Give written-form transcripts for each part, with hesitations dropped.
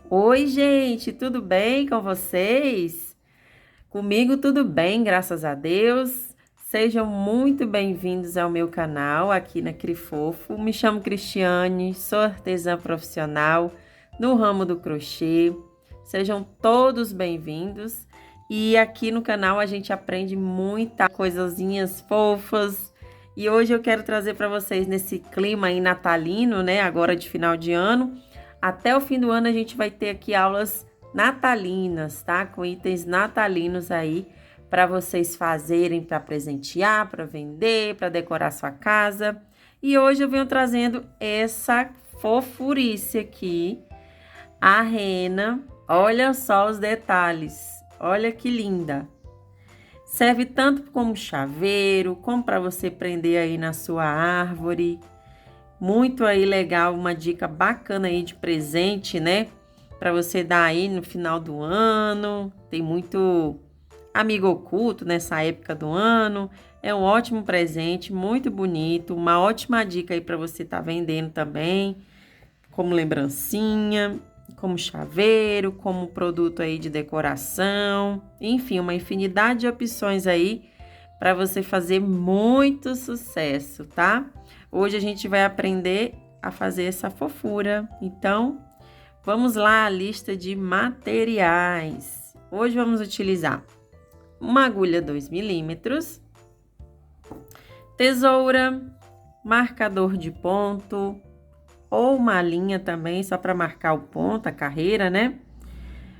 Oi, gente, tudo bem com vocês? Comigo tudo bem, graças a Deus. Sejam muito bem-vindos ao meu canal aqui na Crifofo. Me chamo Cristiane, sou artesã profissional no ramo do crochê. Sejam todos bem-vindos. E aqui no canal a gente aprende muitas coisinhas fofas. E hoje eu quero trazer para vocês nesse clima aí natalino, né? Agora de final de ano. Até o fim do ano a gente vai ter aqui aulas natalinas, tá? Com itens natalinos aí para vocês fazerem, para presentear, para vender, para decorar sua casa. E hoje eu venho trazendo essa fofurice aqui, a rena. Olha só os detalhes. Olha que linda. Serve tanto como chaveiro, como para você prender aí na sua árvore. Muito aí legal, uma dica bacana aí de presente, né? Para você dar aí no final do ano. Tem muito amigo oculto nessa época do ano. É um ótimo presente, muito bonito. Uma ótima dica aí para você estar vendendo também, como lembrancinha, como chaveiro, como produto aí de decoração. Enfim, uma infinidade de opções aí para você fazer muito sucesso, tá? Hoje a gente vai aprender a fazer essa fofura. Então, vamos lá à lista de materiais. Hoje vamos utilizar uma agulha 2 milímetros, tesoura, marcador de ponto ou uma linha também, só para marcar o ponto, a carreira, né?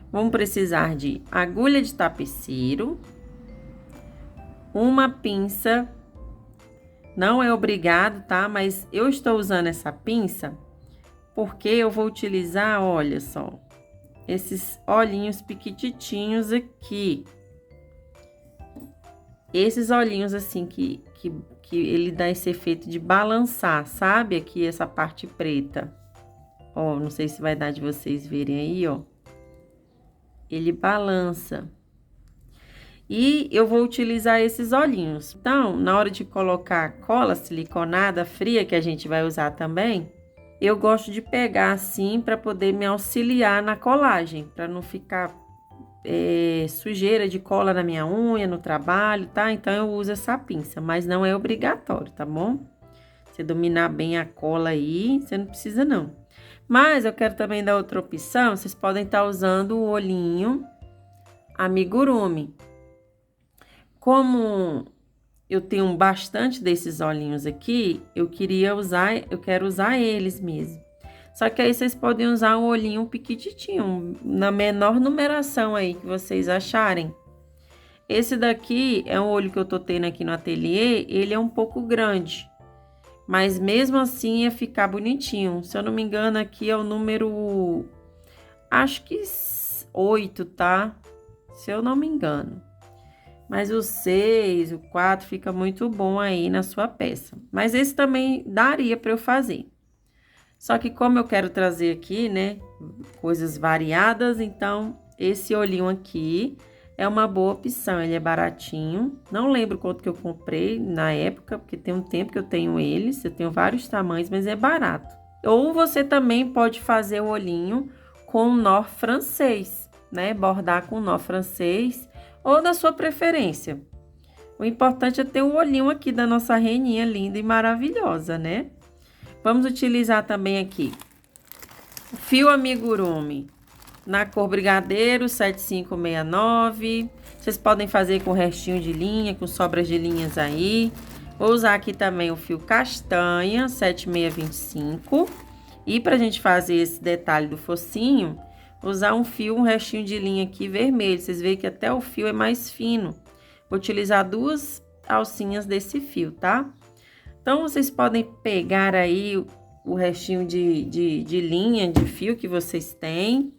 Vamos precisar de agulha de tapeceiro, uma pinça. Não é obrigado, tá? Mas eu estou usando essa pinça porque eu vou utilizar, olha só, esses olhinhos piquititinhos aqui. Esses olhinhos assim que ele dá esse efeito de balançar, sabe? Aqui essa parte preta. Ó, não sei se vai dar de vocês verem aí, ó. Ele balança. E eu vou utilizar esses olhinhos. Então, na hora de colocar cola siliconada fria, que a gente vai usar também, eu gosto de pegar assim para poder me auxiliar na colagem, para não ficar sujeira de cola na minha unha, no trabalho, tá? Então, eu uso essa pinça, mas não é obrigatório, tá bom? Você dominar bem a cola aí, você não precisa não. Mas eu quero também dar outra opção, vocês podem estar usando o olhinho amigurumi. Como eu tenho bastante desses olhinhos aqui, eu quero usar eles mesmo. Só que aí vocês podem usar um olhinho piquititinho, na menor numeração aí que vocês acharem. Esse daqui é um olho que eu tô tendo aqui no ateliê, ele é um pouco grande. Mas mesmo assim ia ficar bonitinho. Se eu não me engano, aqui é o número, acho que 8, tá? Se eu não me engano. Mas o 6, o 4 fica muito bom aí na sua peça. Mas esse também daria para eu fazer. Só que como eu quero trazer aqui, né, coisas variadas, então esse olhinho aqui é uma boa opção. Ele é baratinho. Não lembro quanto que eu comprei na época, porque tem um tempo que eu tenho eles. Eu tenho vários tamanhos, mas é barato. Ou você também pode fazer o olhinho com nó francês, né? Bordar com nó francês ou da sua preferência. O importante é ter o olhinho aqui da nossa reninha linda e maravilhosa, né? Vamos utilizar também aqui o fio amigurumi na cor brigadeiro 7569. Vocês podem fazer com restinho de linha, com sobras de linhas aí. Vou usar aqui também o fio castanha 7625. E pra gente fazer esse detalhe do focinho, usar um restinho de linha aqui vermelho. Vocês veem que até o fio é mais fino. Vou utilizar 2 alcinhas desse fio, tá? Então, vocês podem pegar aí o restinho de linha, de fio que vocês têm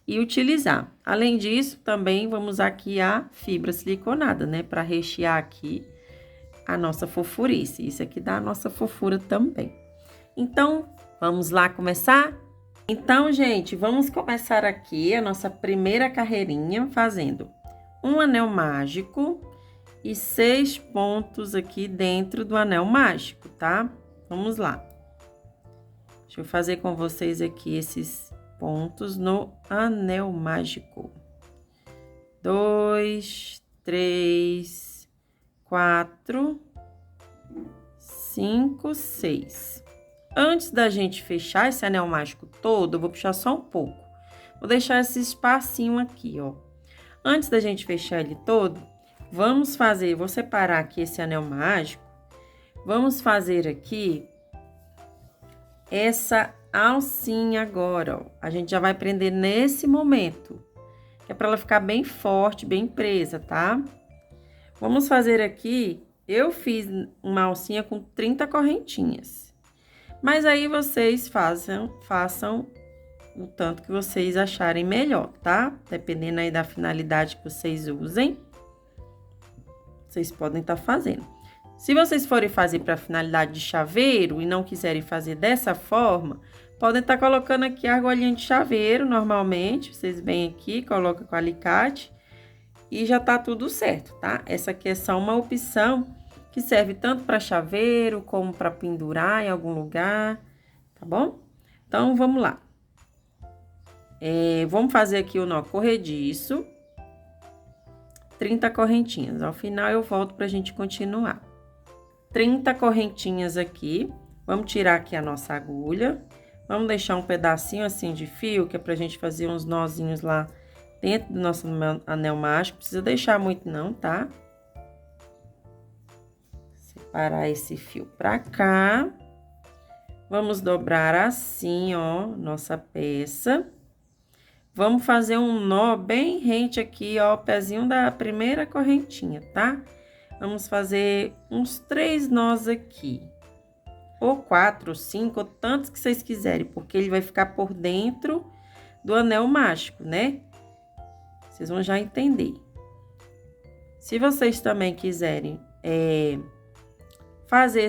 e utilizar. Além disso, também vamos usar aqui a fibra siliconada, né? Para rechear aqui a nossa fofurice. Isso aqui dá a nossa fofura também. Então, vamos lá começar? Então, gente, vamos começar aqui a nossa primeira carreirinha fazendo um anel mágico e 6 pontos aqui dentro do anel mágico, tá? Vamos lá. Deixa eu fazer com vocês aqui esses pontos no anel mágico. 2, 3, 4, 5, 6. Antes da gente fechar esse anel mágico todo, eu vou puxar só um pouco. Vou deixar esse espacinho aqui, ó. Antes da gente fechar ele todo, vamos fazer, vou separar aqui esse anel mágico. Vamos fazer aqui essa alcinha agora, ó. A gente já vai prender nesse momento, que é para ela ficar bem forte, bem presa, tá? Vamos fazer aqui, eu fiz uma alcinha com 30 correntinhas. Mas aí vocês façam o tanto que vocês acharem melhor, tá? Dependendo aí da finalidade que vocês usem, vocês podem estar fazendo. Se vocês forem fazer para finalidade de chaveiro e não quiserem fazer dessa forma, podem estar colocando aqui a argolinha de chaveiro normalmente. Vocês vêm aqui, colocam com alicate e já tá tudo certo, tá? Essa aqui é só uma opção que serve tanto para chaveiro como para pendurar em algum lugar, tá bom? Então, vamos lá. Vamos fazer aqui o nó corrediço, 30 correntinhas. Ao final, eu volto pra gente continuar. 30 correntinhas aqui. Vamos tirar aqui a nossa agulha. Vamos deixar um pedacinho assim de fio, que é pra gente fazer uns nozinhos lá dentro do nosso anel mágico. Não precisa deixar muito não, tá? Separar esse fio pra cá. Vamos dobrar assim, ó, nossa peça. Vamos fazer um nó bem rente aqui, ó, o pezinho da primeira correntinha, tá? Vamos fazer uns 3 nós aqui. Ou 4, ou 5, ou tantos que vocês quiserem, porque ele vai ficar por dentro do anel mágico, né? Vocês vão já entender. Se vocês também quiserem fazer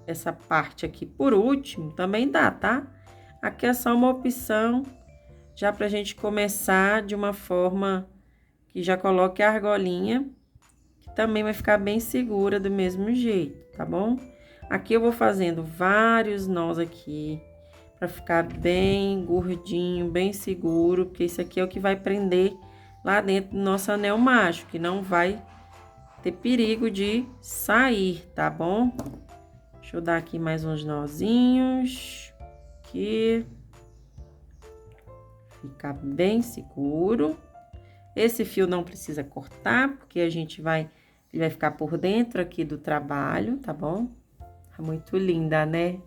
essa parte aqui por último, também dá, tá? Aqui é só uma opção, já pra gente começar de uma forma que já coloque a argolinha, que também vai ficar bem segura do mesmo jeito, tá bom? Aqui eu vou fazendo vários nós aqui, pra ficar bem gordinho, bem seguro, porque isso aqui é o que vai prender lá dentro do nosso anel mágico, que não vai ter perigo de sair, tá bom? Deixa eu dar aqui mais uns nozinhos, aqui. Ficar bem seguro. Esse fio não precisa cortar, porque ele vai ficar por dentro aqui do trabalho, tá bom? Tá muito linda, né?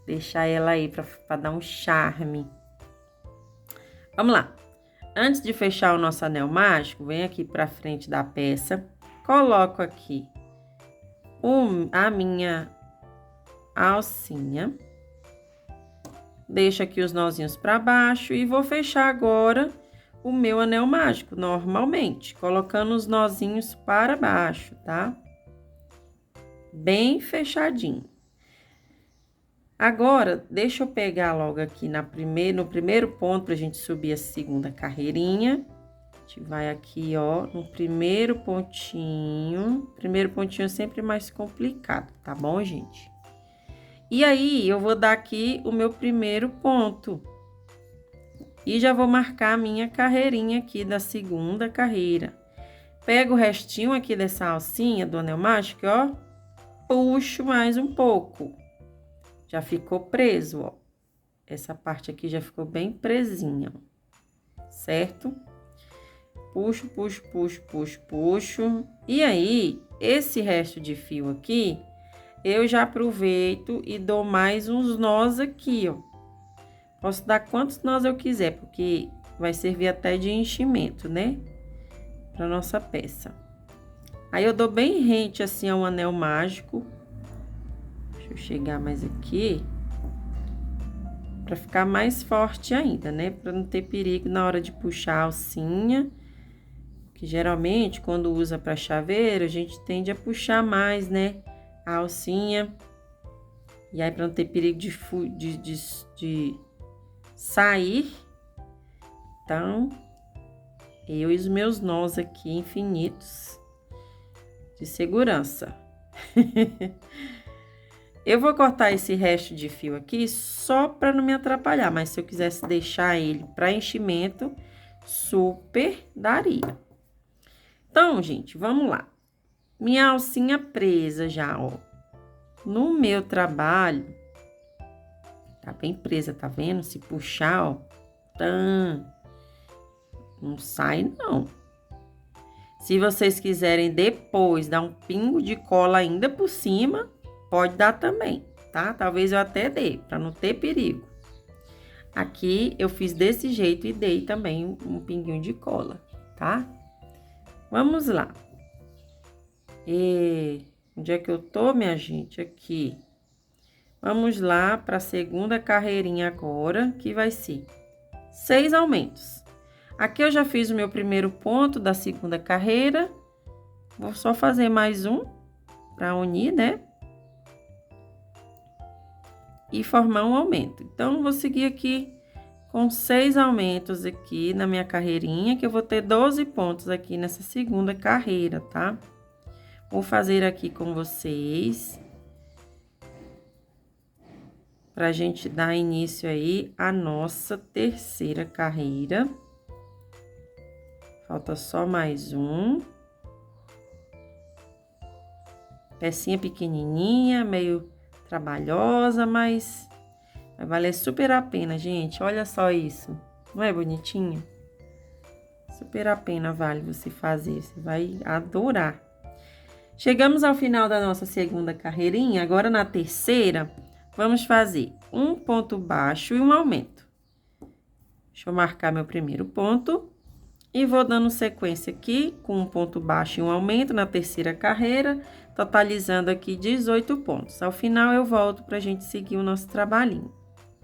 Deixar ela aí pra dar um charme. Vamos lá. Antes de fechar o nosso anel mágico, vem aqui pra frente da peça, coloco aqui a minha alcinha. Deixo aqui os nozinhos para baixo e vou fechar agora o meu anel mágico, normalmente, colocando os nozinhos para baixo, tá? Bem fechadinho. Agora, deixa eu pegar logo aqui no primeiro ponto, pra gente subir a segunda carreirinha. A gente vai aqui, ó, no primeiro pontinho. Primeiro pontinho é sempre mais complicado, tá bom, gente? E aí, eu vou dar aqui o meu primeiro ponto. E já vou marcar a minha carreirinha aqui da segunda carreira. Pego o restinho aqui dessa alcinha do anel mágico, ó. Puxo mais um pouco. Já ficou preso, ó. Essa parte aqui já ficou bem presinha, ó. Certo? Puxo, puxo, puxo, puxo, puxo. E aí, esse resto de fio aqui, eu já aproveito e dou mais uns nós aqui, ó. Posso dar quantos nós eu quiser, porque vai servir até de enchimento, né? Pra nossa peça. Aí, eu dou bem rente, assim, ao anel mágico. Deixa eu chegar mais aqui. Pra ficar mais forte ainda, né? Pra não ter perigo na hora de puxar a alcinha. Que geralmente, quando usa pra chaveiro, a gente tende a puxar mais, né? A alcinha. E aí, para não ter perigo de sair. Então, eu e os meus nós aqui infinitos de segurança. Eu vou cortar esse resto de fio aqui só para não me atrapalhar, mas se eu quisesse deixar ele para enchimento, super daria. Então, gente, vamos lá. Minha alcinha presa já, ó. No meu trabalho, tá bem presa, tá vendo? Se puxar, ó, não sai, não. Se vocês quiserem depois dar um pingo de cola ainda por cima, pode dar também, tá? Talvez eu até dê, para não ter perigo. Aqui eu fiz desse jeito e dei também um pinguinho de cola, tá? Vamos lá. Onde é que eu tô, minha gente? Aqui. Vamos lá para a segunda carreirinha agora, que vai ser 6 aumentos. Aqui eu já fiz o meu primeiro ponto da segunda carreira. Vou só fazer mais um para unir, né? E formar um aumento. Então, vou seguir aqui com 6 aumentos aqui na minha carreirinha, que eu vou ter 12 pontos aqui nessa segunda carreira, tá? Vou fazer aqui com vocês, pra gente dar início aí à nossa terceira carreira. Falta só mais um. Pecinha pequenininha, meio trabalhosa, mas vai valer super a pena, gente. Olha só isso. Não é bonitinho? Super a pena vale você fazer. Você vai adorar. Chegamos ao final da nossa segunda carreirinha. Agora, na terceira, vamos fazer um ponto baixo e um aumento. Deixa eu marcar meu primeiro ponto. E vou dando sequência aqui com um ponto baixo e um aumento na terceira carreira, totalizando aqui 18 pontos. Ao final, eu volto para a gente seguir o nosso trabalhinho.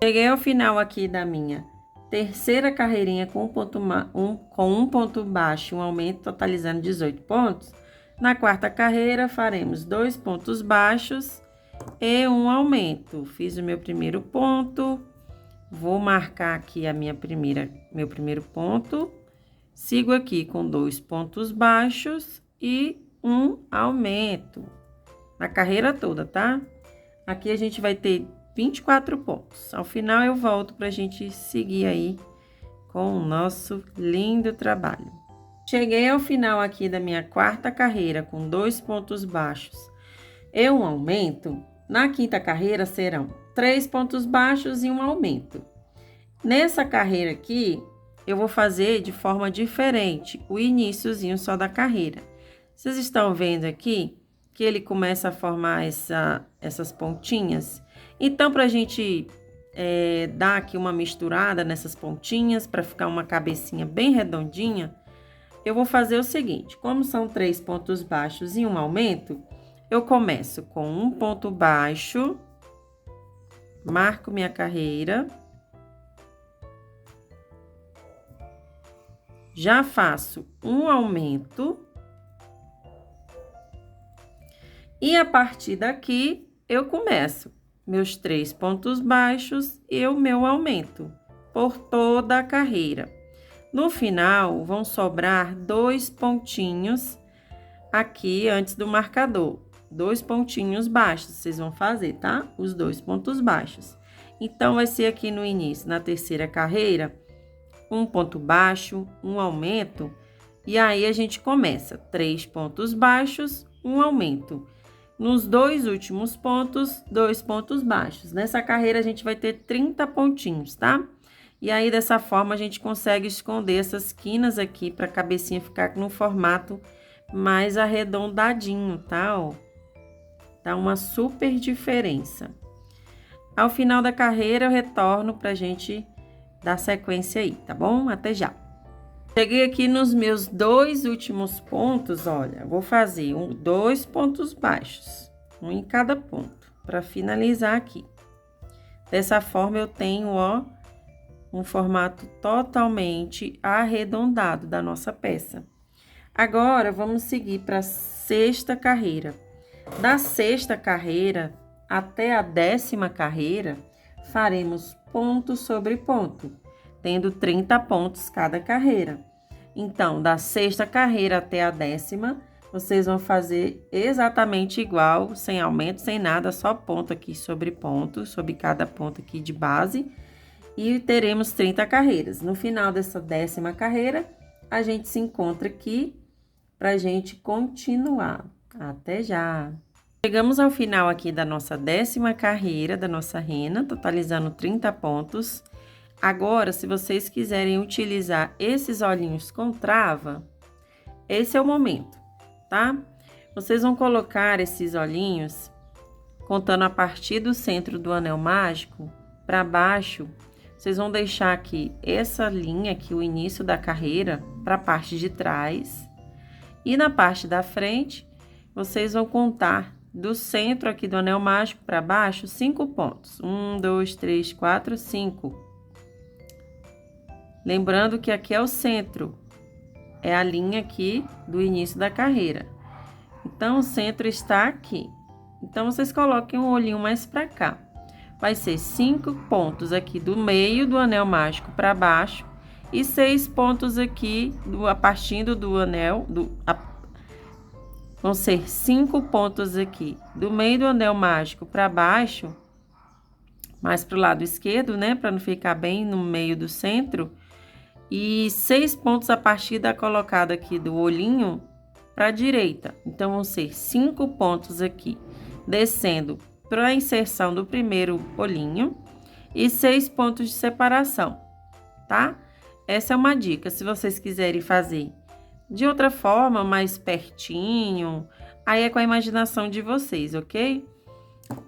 Cheguei ao final aqui da minha terceira carreirinha com um ponto baixo e um aumento, totalizando 18 pontos. Na quarta carreira, faremos 2 pontos baixos e um aumento. Fiz o meu primeiro ponto, vou marcar aqui meu primeiro ponto. Sigo aqui com 2 pontos baixos e um aumento na carreira toda, tá? Aqui a gente vai ter 24 pontos. Ao final eu volto pra gente seguir aí com o nosso lindo trabalho. Cheguei ao final aqui da minha quarta carreira com 2 pontos baixos e um aumento. Na quinta carreira serão 3 pontos baixos e um aumento. Nessa carreira aqui, eu vou fazer de forma diferente o iniciozinho só da carreira. Vocês estão vendo aqui que ele começa a formar essas pontinhas? Então, para a gente dar aqui uma misturada nessas pontinhas, para ficar uma cabecinha bem redondinha, eu vou fazer o seguinte: como são 3 pontos baixos e um aumento, eu começo com um ponto baixo, marco minha carreira. Já faço um aumento. E a partir daqui, eu começo meus 3 pontos baixos e o meu aumento por toda a carreira. No final, vão sobrar 2 pontinhos aqui antes do marcador. 2 pontinhos baixos, vocês vão fazer, tá? Os 2 pontos baixos. Então, vai ser aqui no início, na terceira carreira, um ponto baixo, um aumento, e aí a gente começa 3 pontos baixos, um aumento. Nos 2 últimos pontos, 2 pontos baixos. Nessa carreira a gente vai ter 30 pontinhos, tá? E aí dessa forma a gente consegue esconder essas quinas aqui para a cabecinha ficar no formato mais arredondadinho, tá? Ó, dá uma super diferença. Ao final da carreira eu retorno pra gente dar sequência aí, tá bom? Até já. Cheguei aqui nos meus 2 últimos pontos, olha, vou fazer 2 pontos baixos, um em cada ponto, para finalizar aqui. Dessa forma, eu tenho, ó, um formato totalmente arredondado da nossa peça. Agora, vamos seguir para a sexta carreira. Da sexta carreira até a 10ª carreira, faremos ponto sobre ponto, tendo 30 pontos cada carreira. Então, da sexta carreira até a 10ª, vocês vão fazer exatamente igual, sem aumento, sem nada, só ponto aqui sobre ponto, sobre cada ponto aqui de base. E teremos 30 carreiras. No final dessa 10ª carreira, a gente se encontra aqui pra gente continuar. Até já! Chegamos ao final aqui da nossa 10ª carreira, da nossa rena, totalizando 30 pontos. Agora, se vocês quiserem utilizar esses olhinhos com trava, esse é o momento, tá? Vocês vão colocar esses olhinhos, contando a partir do centro do anel mágico para baixo. Vocês vão deixar aqui essa linha aqui, o início da carreira, para a parte de trás. E na parte da frente, vocês vão contar do centro aqui do anel mágico para baixo, 5 pontos. 1, 2, 3, 4, 5. Lembrando que aqui é o centro, é a linha aqui do início da carreira. Então, o centro está aqui. Então, vocês coloquem um olhinho mais para cá. Vai ser 5 pontos aqui do meio do anel mágico para baixo e 6 pontos aqui partindo do anel, vão ser 5 pontos aqui do meio do anel mágico para baixo, mais pro lado esquerdo, né, para não ficar bem no meio do centro, e 6 pontos a partir da colocada aqui do olhinho para a direita. Então, vão ser 5 pontos aqui, descendo para a inserção do primeiro olhinho e 6 pontos de separação, tá? Essa é uma dica. Se vocês quiserem fazer de outra forma, mais pertinho, aí é com a imaginação de vocês, ok?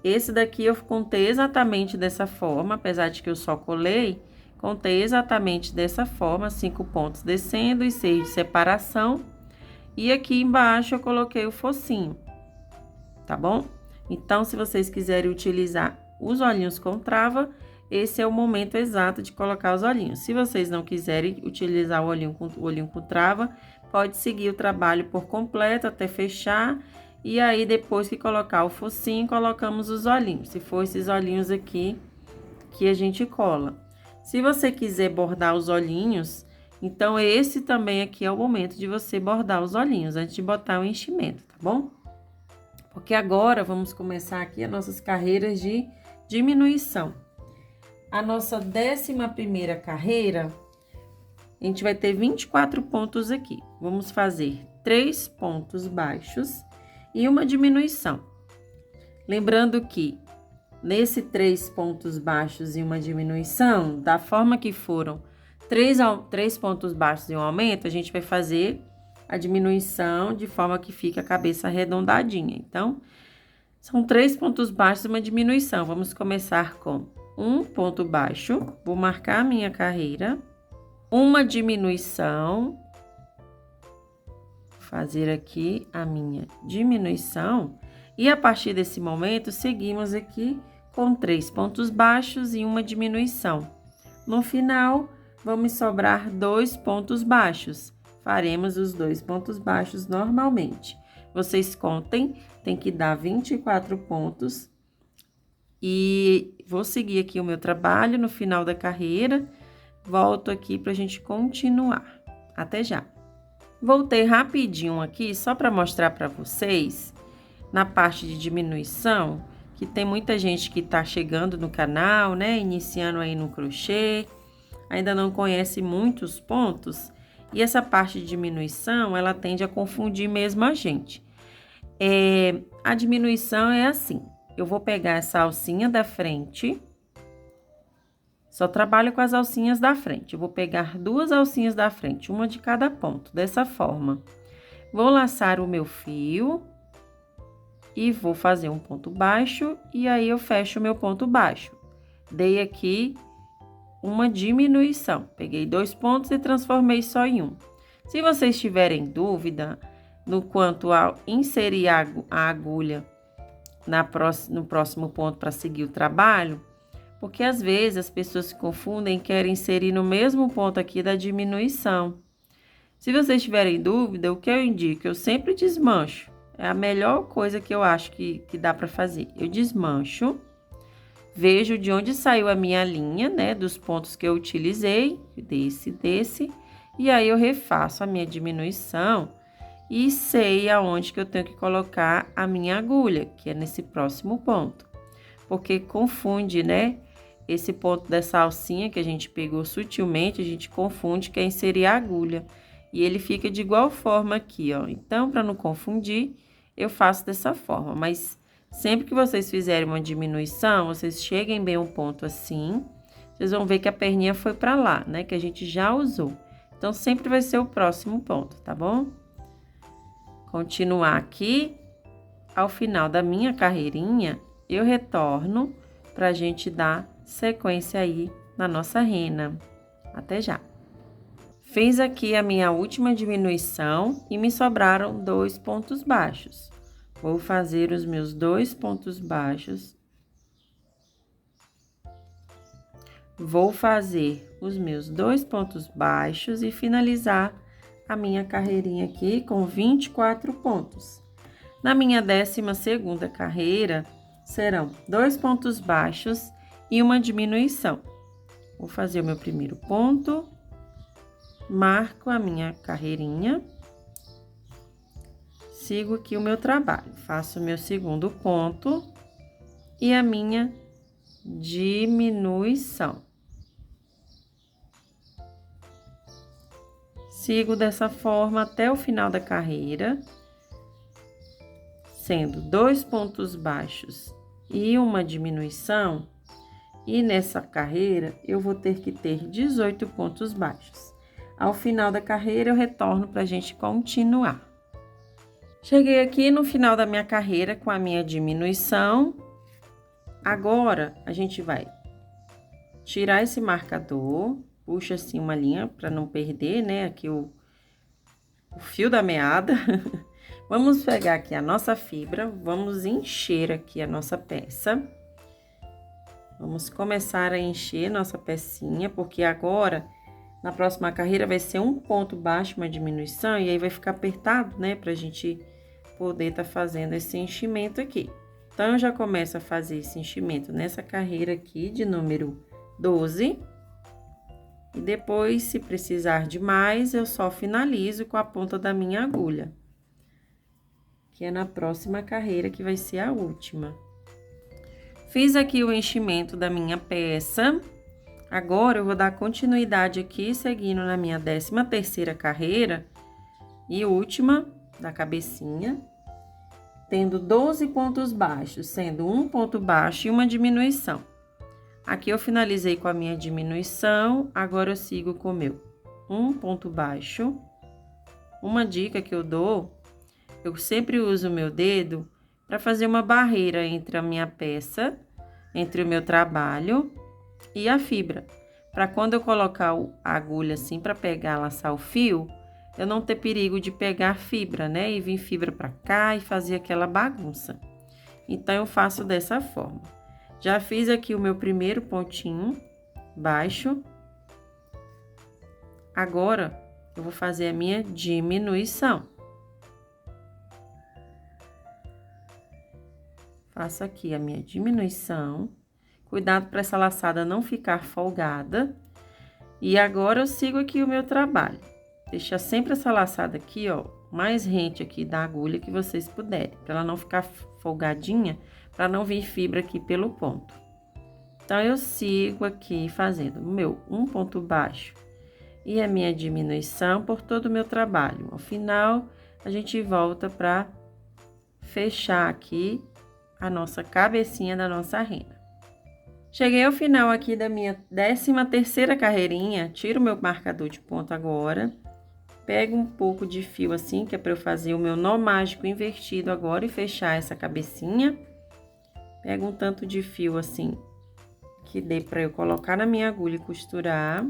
Esse daqui eu contei exatamente dessa forma, apesar de que eu só colei, contei exatamente dessa forma, 5 pontos descendo e 6 de separação. E aqui embaixo eu coloquei o focinho, tá bom? Então, se vocês quiserem utilizar os olhinhos com trava, esse é o momento exato de colocar os olhinhos. Se vocês não quiserem utilizar o olhinho com trava, pode seguir o trabalho por completo até fechar. E aí, depois que colocar o focinho, colocamos os olhinhos. Se for esses olhinhos aqui que a gente cola. Se você quiser bordar os olhinhos, então esse também aqui é o momento de você bordar os olhinhos, antes de botar o enchimento, tá bom? Porque agora vamos começar aqui as nossas carreiras de diminuição. A nossa 11ª carreira, a gente vai ter 24 pontos aqui. Vamos fazer 3 pontos baixos e uma diminuição. Lembrando que nesse 3 pontos baixos e uma diminuição, da forma que foram 3 pontos baixos e um aumento, a gente vai fazer a diminuição de forma que fica a cabeça arredondadinha. Então, são 3 pontos baixos e uma diminuição. Vamos começar com um ponto baixo, vou marcar a minha carreira, uma diminuição, fazer aqui a minha diminuição, e a partir desse momento, seguimos aqui com 3 pontos baixos e uma diminuição. No final, vamos sobrar 2 pontos baixos. Faremos os 2 pontos baixos normalmente. Vocês contem, tem que dar 24 pontos. E vou seguir aqui o meu trabalho no final da carreira. Volto aqui para a gente continuar. Até já! Voltei rapidinho aqui, só para mostrar para vocês, na parte de diminuição, que tem muita gente que tá chegando no canal, né? Iniciando aí no crochê, ainda não conhece muitos pontos. E essa parte de diminuição, ela tende a confundir mesmo a gente. A diminuição é assim, eu vou pegar essa alcinha da frente, só trabalho com as alcinhas da frente. Eu vou pegar 2 alcinhas da frente, uma de cada ponto, dessa forma. Vou laçar o meu fio e vou fazer um ponto baixo e aí eu fecho o meu ponto baixo. Dei aqui uma diminuição. Peguei 2 pontos e transformei só em um. Se vocês tiverem dúvida no quanto ao inserir a agulha no próximo ponto para seguir o trabalho, porque às vezes as pessoas se confundem e querem inserir no mesmo ponto aqui da diminuição. Se vocês tiverem dúvida, o que eu indico? Eu sempre desmancho. É a melhor coisa que eu acho que dá para fazer. Eu desmancho. Vejo de onde saiu a minha linha, né, dos pontos que eu utilizei, desse, e aí eu refaço a minha diminuição, e sei aonde que eu tenho que colocar a minha agulha, que é nesse próximo ponto. Porque confunde, né? Esse ponto dessa alcinha que a gente pegou sutilmente, a gente confunde que é inserir a agulha. E ele fica de igual forma aqui, ó. Então, para não confundir, eu faço dessa forma. Mas sempre que vocês fizerem uma diminuição, vocês cheguem bem um ponto assim, vocês vão ver que a perninha foi para lá, né? Que a gente já usou. Então, sempre vai ser o próximo ponto, tá bom? Continuar aqui, ao final da minha carreirinha, eu retorno pra gente dar sequência aí na nossa rena. Até já! Fiz aqui a minha última diminuição e me sobraram 2 pontos baixos. Vou fazer os meus 2 pontos baixos. Vou fazer os meus 2 pontos baixos e finalizar a minha carreirinha aqui com 24 pontos. Na minha 12ª carreira, serão 2 pontos baixos e uma diminuição. Vou fazer o meu primeiro ponto, marco a minha carreirinha, sigo aqui o meu trabalho, faço o meu segundo ponto e a minha diminuição. Sigo dessa forma até o final da carreira, sendo 2 pontos baixos e uma diminuição, e nessa carreira eu vou ter que ter 18 pontos baixos. Ao final da carreira eu retorno para a gente continuar. Cheguei aqui no final da minha carreira com a minha diminuição. Agora a gente vai tirar esse marcador, puxa assim uma linha para não perder, né, aqui o fio da meada. Vamos pegar aqui a nossa fibra, vamos encher aqui a nossa peça. Vamos começar a encher nossa pecinha, porque agora, na próxima carreira, vai ser um ponto baixo, uma diminuição, e aí vai ficar apertado, né, pra gente poder tá fazendo esse enchimento aqui. Então, eu já começo a fazer esse enchimento nessa carreira aqui, de número 12. E depois, se precisar de mais, eu só finalizo com a ponta da minha agulha, que é na próxima carreira, que vai ser a última. Fiz aqui o enchimento da minha peça. Agora, eu vou dar continuidade aqui, seguindo na minha 13ª carreira e última da cabecinha, tendo 12 pontos baixos, sendo um ponto baixo e uma diminuição. Aqui eu finalizei com a minha diminuição, agora eu sigo com o meu um ponto baixo. Uma dica que eu dou, eu sempre uso o meu dedo para fazer uma barreira entre a minha peça, entre o meu trabalho e a fibra, para quando eu colocar a agulha assim para pegar, laçar o fio, eu não ter perigo de pegar fibra, né? E vir fibra para cá e fazer aquela bagunça. Então, eu faço dessa forma. Já fiz aqui o meu primeiro pontinho baixo. Agora, eu vou fazer a minha diminuição. Faço aqui a minha diminuição. Cuidado para essa laçada não ficar folgada. E agora, eu sigo aqui o meu trabalho. Deixar sempre essa laçada aqui, ó, mais rente aqui da agulha que vocês puderem, para ela não ficar folgadinha, para não vir fibra aqui pelo ponto. Então, eu sigo aqui fazendo o meu um ponto baixo e a minha diminuição por todo o meu trabalho. Ao final, a gente volta para fechar aqui a nossa cabecinha da nossa rena. Cheguei ao final aqui da minha 13ª carreirinha, tiro o meu marcador de ponto agora, pego um pouco de fio assim, que é para eu fazer o meu nó mágico invertido agora e fechar essa cabecinha. Pego um tanto de fio assim, que dê para eu colocar na minha agulha e costurar.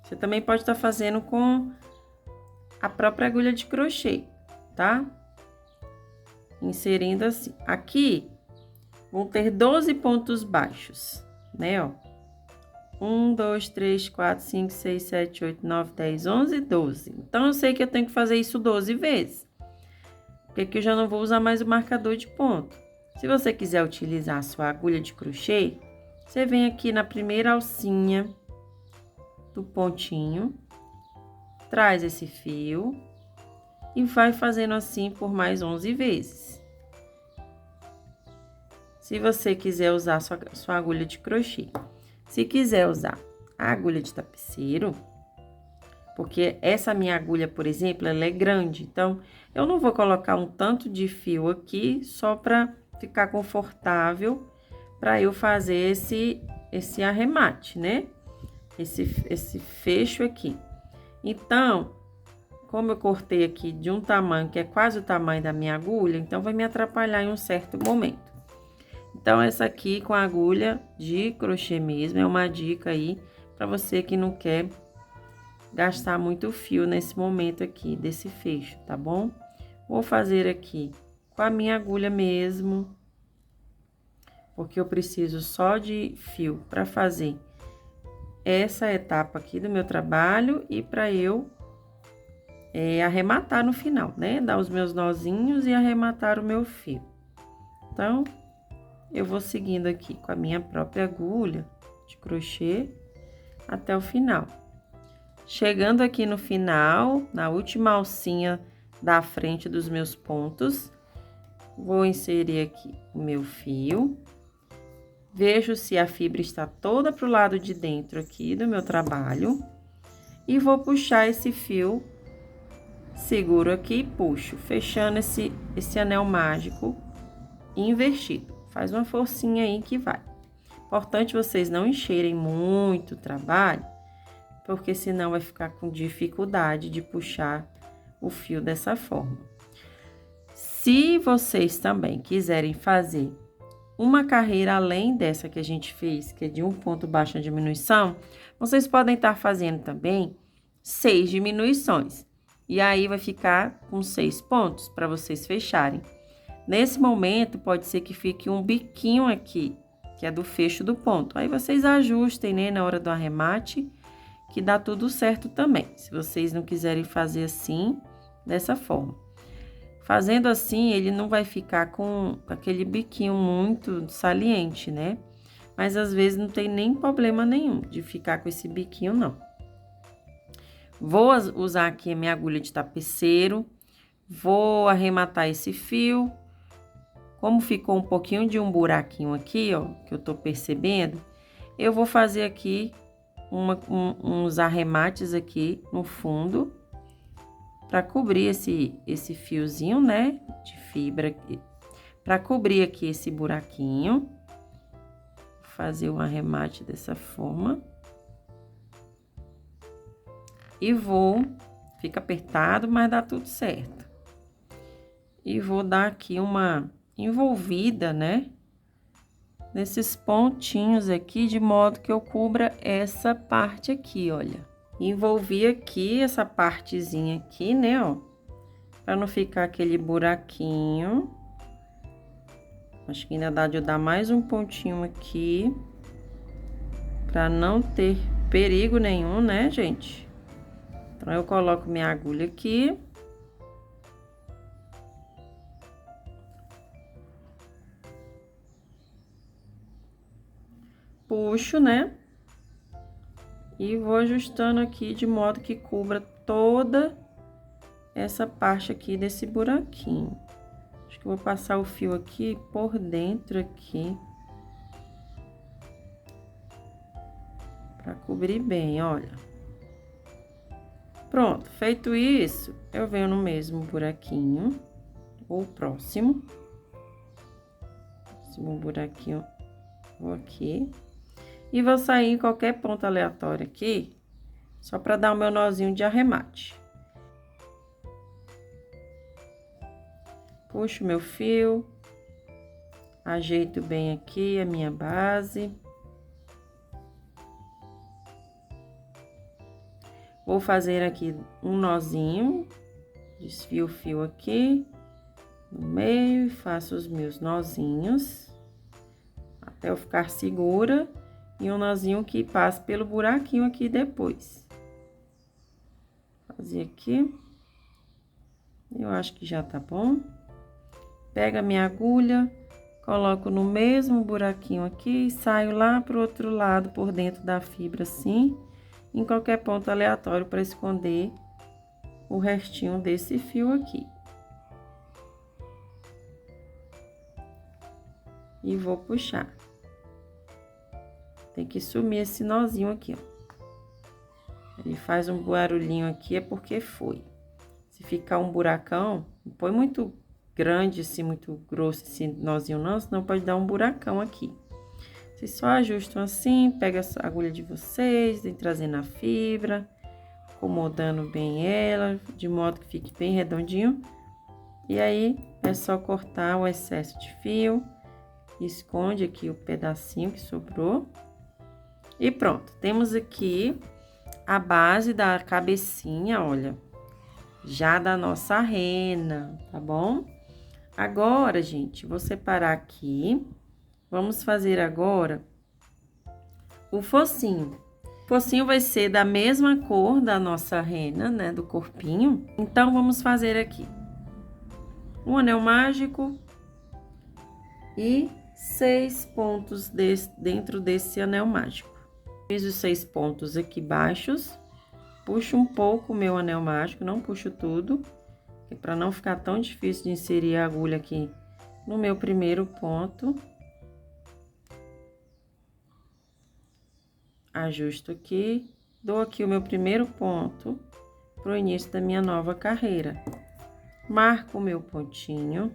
Você também pode estar fazendo com a própria agulha de crochê, tá? Inserindo assim. Aqui, vão ter 12 pontos baixos, né, ó. 1, 2, 3, 4, 5, 6, 7, 8, 9, 10, 11, 12. Então, eu sei que eu tenho que fazer isso 12 vezes. Porque aqui eu já não vou usar mais o marcador de ponto. Se você quiser utilizar a sua agulha de crochê, você vem aqui na primeira alcinha do pontinho, traz esse fio e vai fazendo assim por mais 11 vezes. Se você quiser usar sua agulha de crochê. Se quiser usar a agulha de tapeceiro, porque essa minha agulha, por exemplo, ela é grande, então eu não vou colocar um tanto de fio aqui só para ficar confortável para eu fazer esse arremate, né? Esse fecho aqui. Então, como eu cortei aqui de um tamanho que é quase o tamanho da minha agulha, então vai me atrapalhar em um certo momento. Então, essa aqui com a agulha de crochê mesmo é uma dica aí para você que não quer gastar muito fio nesse momento aqui desse fecho, tá bom? Vou fazer aqui com a minha agulha mesmo, porque eu preciso só de fio para fazer essa etapa aqui do meu trabalho e para eu arrematar no final, né? Dar os meus nozinhos e arrematar o meu fio. Então, eu vou seguindo aqui com a minha própria agulha de crochê até o final. Chegando aqui no final, na última alcinha da frente dos meus pontos, vou inserir aqui o meu fio. Vejo se a fibra está toda pro lado de dentro aqui do meu trabalho. E vou puxar esse fio, seguro aqui e puxo, fechando esse anel mágico invertido. Faz uma forcinha aí que vai. Importante vocês não encherem muito o trabalho, porque senão vai ficar com dificuldade de puxar o fio dessa forma. Se vocês também quiserem fazer uma carreira além dessa que a gente fez, que é de um ponto baixo na diminuição, vocês podem estar fazendo também 6 diminuições. E aí vai ficar com 6 pontos para vocês fecharem. Nesse momento, pode ser que fique um biquinho aqui, que é do fecho do ponto. Aí vocês ajustem, né, na hora do arremate, que dá tudo certo também. Se vocês não quiserem fazer assim, dessa forma. Fazendo assim, ele não vai ficar com aquele biquinho muito saliente, né? Mas às vezes não tem nem problema nenhum de ficar com esse biquinho, não. Vou usar aqui a minha agulha de tapeceiro, vou arrematar esse fio. Como ficou um pouquinho de um buraquinho aqui, ó, que eu tô percebendo, eu vou fazer aqui uns arremates aqui no fundo, para cobrir esse fiozinho, né, de fibra, para cobrir aqui esse buraquinho. Vou fazer um arremate dessa forma. E fica apertado, mas dá tudo certo. E vou dar aqui uma envolvida, né, nesses pontinhos aqui, de modo que eu cubra essa parte aqui, olha. Envolvi aqui essa partezinha aqui, né, ó, pra não ficar aquele buraquinho. Acho que ainda dá de eu dar mais um pontinho aqui, pra não ter perigo nenhum, né, gente? Então, eu coloco minha agulha aqui. Puxo, né? E vou ajustando aqui de modo que cubra toda essa parte aqui desse buraquinho. Acho que eu vou passar o fio aqui por dentro aqui. Pra cobrir bem, olha. Pronto, feito isso, eu venho no mesmo buraquinho, ou próximo. Próximo buraquinho, vou aqui. E vou sair em qualquer ponto aleatório aqui, só para dar o meu nozinho de arremate. Puxo meu fio, ajeito bem aqui a minha base. Vou fazer aqui um nozinho, desfio o fio aqui no meio e faço os meus nozinhos, até eu ficar segura. E um nozinho que passa pelo buraquinho aqui depois. Fazer aqui. Eu acho que já tá bom. Pego a minha agulha, coloco no mesmo buraquinho aqui e saio lá pro outro lado, por dentro da fibra, assim, em qualquer ponto aleatório para esconder o restinho desse fio aqui. E vou puxar. Tem que sumir esse nozinho aqui, ó. Ele faz um barulhinho aqui, é porque foi. Se ficar um buracão, não põe muito grande, assim, muito grosso esse nozinho não, senão pode dar um buracão aqui. Vocês só ajustam assim, pega a agulha de vocês, vem trazendo a fibra, acomodando bem ela, de modo que fique bem redondinho. E aí, é só cortar o excesso de fio, esconde aqui o pedacinho que sobrou. E pronto, temos aqui a base da cabecinha, olha, já da nossa rena, tá bom? Agora, gente, vou separar aqui. Vamos fazer agora o focinho. O focinho vai ser da mesma cor da nossa rena, né, do corpinho. Então, vamos fazer aqui um anel mágico e 6 pontos dentro desse anel mágico. Fiz os 6 pontos aqui baixos. Puxo um pouco o meu anel mágico, não puxo tudo, para não ficar tão difícil de inserir a agulha aqui no meu primeiro ponto. Ajusto aqui, dou aqui o meu primeiro ponto pro início da minha nova carreira. Marco o meu pontinho.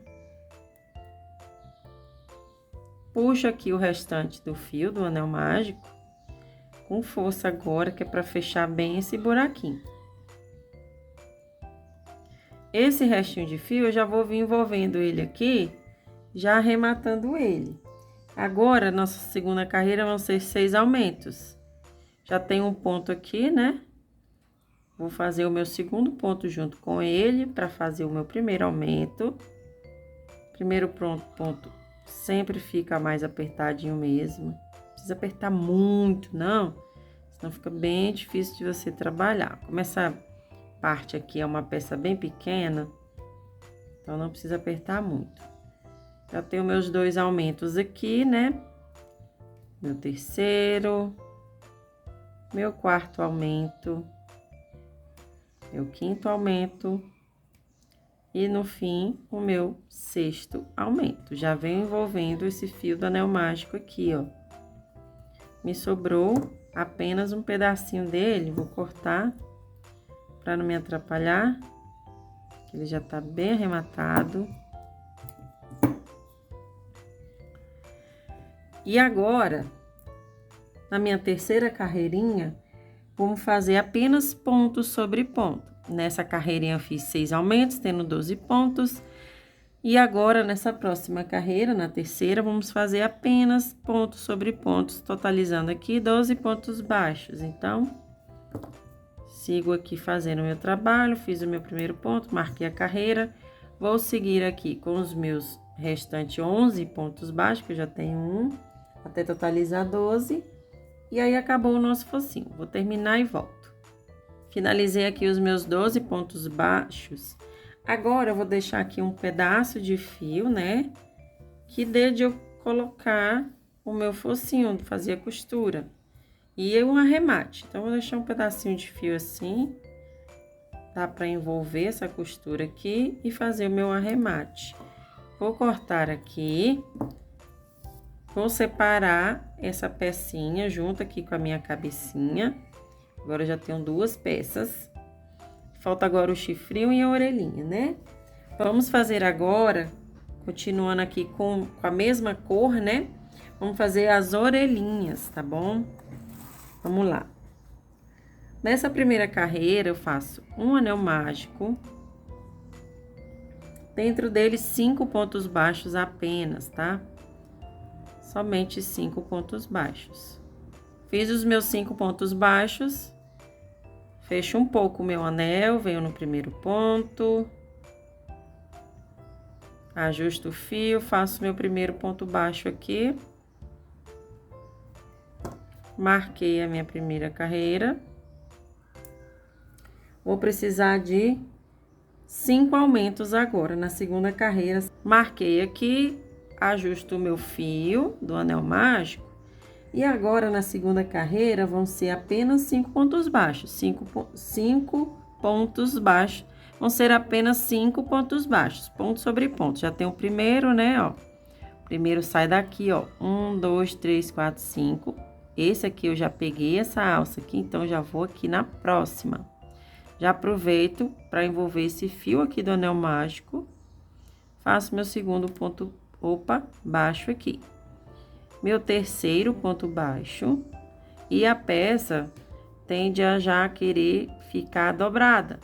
Puxo aqui o restante do fio do anel mágico, com força agora, que é para fechar bem esse buraquinho. Esse restinho de fio eu já vou vir envolvendo ele aqui, já arrematando ele. Agora, nossa segunda carreira vão ser 6 aumentos. Já tem um ponto aqui, né? Vou fazer o meu segundo ponto junto com ele para fazer o meu primeiro aumento. Primeiro ponto sempre fica mais apertadinho mesmo. Não precisa apertar muito, não. Senão fica bem difícil de você trabalhar. Como essa parte aqui é uma peça bem pequena, então não precisa apertar muito. Já tenho meus 2 aumentos aqui, né? Meu terceiro, meu quarto aumento, meu quinto aumento e no fim o meu 6º aumento. Já venho envolvendo esse fio do anel mágico aqui, ó. Me sobrou apenas um pedacinho dele, vou cortar para não me atrapalhar. Ele já tá bem arrematado. E agora, na minha terceira carreirinha, vamos fazer apenas ponto sobre ponto. Nessa carreirinha eu fiz 6 aumentos, tendo 12 pontos. E agora, nessa próxima carreira, na terceira, vamos fazer apenas pontos sobre pontos, totalizando aqui 12 pontos baixos. Então, sigo aqui fazendo o meu trabalho, fiz o meu primeiro ponto, marquei a carreira. Vou seguir aqui com os meus restantes 11 pontos baixos, que eu já tenho um, até totalizar 12. E aí, acabou o nosso focinho. Vou terminar e volto. Finalizei aqui os meus 12 pontos baixos. Agora, eu vou deixar aqui um pedaço de fio, né? Que dê de eu colocar o meu focinho, fazer a costura. E um arremate. Então, vou deixar um pedacinho de fio assim. Dá pra envolver essa costura aqui e fazer o meu arremate. Vou cortar aqui. Vou separar essa pecinha junto aqui com a minha cabecinha. Agora, eu já tenho 2 peças. Falta agora o chifrinho e a orelhinha, né? Vamos fazer agora, continuando aqui com a mesma cor, né? Vamos fazer as orelhinhas, tá bom? Vamos lá. Nessa primeira carreira, eu faço um anel mágico. Dentro dele, 5 pontos baixos apenas, tá? Somente 5 pontos baixos. Fiz os meus 5 pontos baixos. Fecho um pouco o meu anel, venho no primeiro ponto. Ajusto o fio, faço meu primeiro ponto baixo aqui. Marquei a minha primeira carreira. Vou precisar de 5 aumentos agora na segunda carreira. Marquei aqui, ajusto o meu fio do anel mágico. E agora, na segunda carreira, vão ser apenas 5 pontos baixos. 5 pontos baixos. Vão ser apenas 5 pontos baixos, ponto sobre ponto. Já tem o primeiro, né, ó. O primeiro sai daqui, ó. 1, 2, 3, 4, 5. Esse aqui eu já peguei essa alça aqui, então já vou aqui na próxima. Já aproveito para envolver esse fio aqui do anel mágico. Faço meu segundo ponto, baixo aqui. Meu terceiro ponto baixo. E a peça tende a já querer ficar dobrada.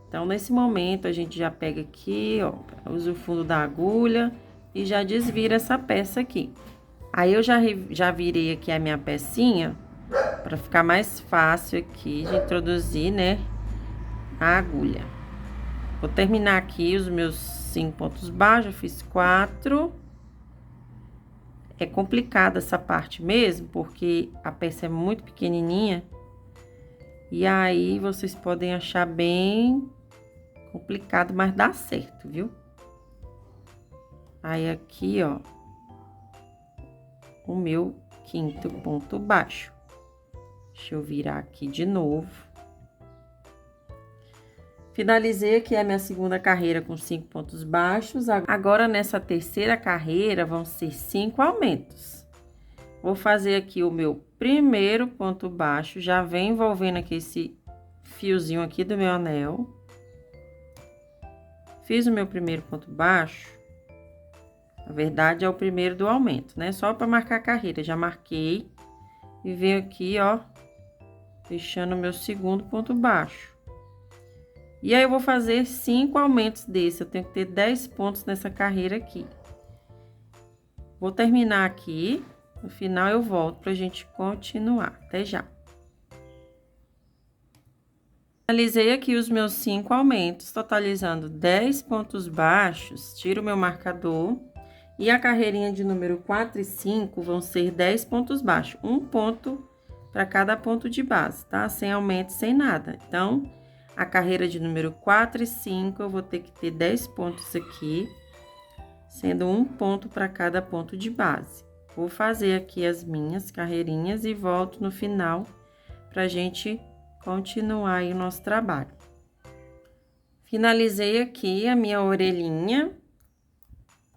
Então, nesse momento, a gente já pega aqui, ó, usa o fundo da agulha e já desvira essa peça aqui. Aí, eu já virei aqui a minha pecinha, para ficar mais fácil aqui de introduzir, né, a agulha. Vou terminar aqui os meus 5 pontos baixos, eu fiz 4. É complicada essa parte mesmo, porque a peça é muito pequenininha. E aí, vocês podem achar bem complicado, mas dá certo, viu? Aí, aqui, ó, o meu 5º ponto baixo. Deixa eu virar aqui de novo. Finalizei aqui a minha segunda carreira com 5 pontos baixos. Agora, nessa terceira carreira, vão ser 5 aumentos. Vou fazer aqui o meu primeiro ponto baixo. Já vem envolvendo aqui esse fiozinho aqui do meu anel. Fiz o meu primeiro ponto baixo. Na verdade, é o primeiro do aumento, né? Só para marcar a carreira. Já marquei. E venho aqui, ó, fechando o meu segundo ponto baixo. E aí, eu vou fazer 5 aumentos desse. Eu tenho que ter 10 pontos nessa carreira aqui. Vou terminar aqui. No final, eu volto pra gente continuar. Até já. Finalizei aqui os meus 5 aumentos, totalizando 10 pontos baixos. Tiro o meu marcador. E a carreirinha de número 4 e 5 vão ser 10 pontos baixos. Um ponto para cada ponto de base, tá? Sem aumento, sem nada. Então, a carreira de número 4 e 5, eu vou ter que ter 10 pontos aqui, sendo um ponto para cada ponto de base. Vou fazer aqui as minhas carreirinhas e volto no final pra gente continuar aí o nosso trabalho. Finalizei aqui a minha orelhinha,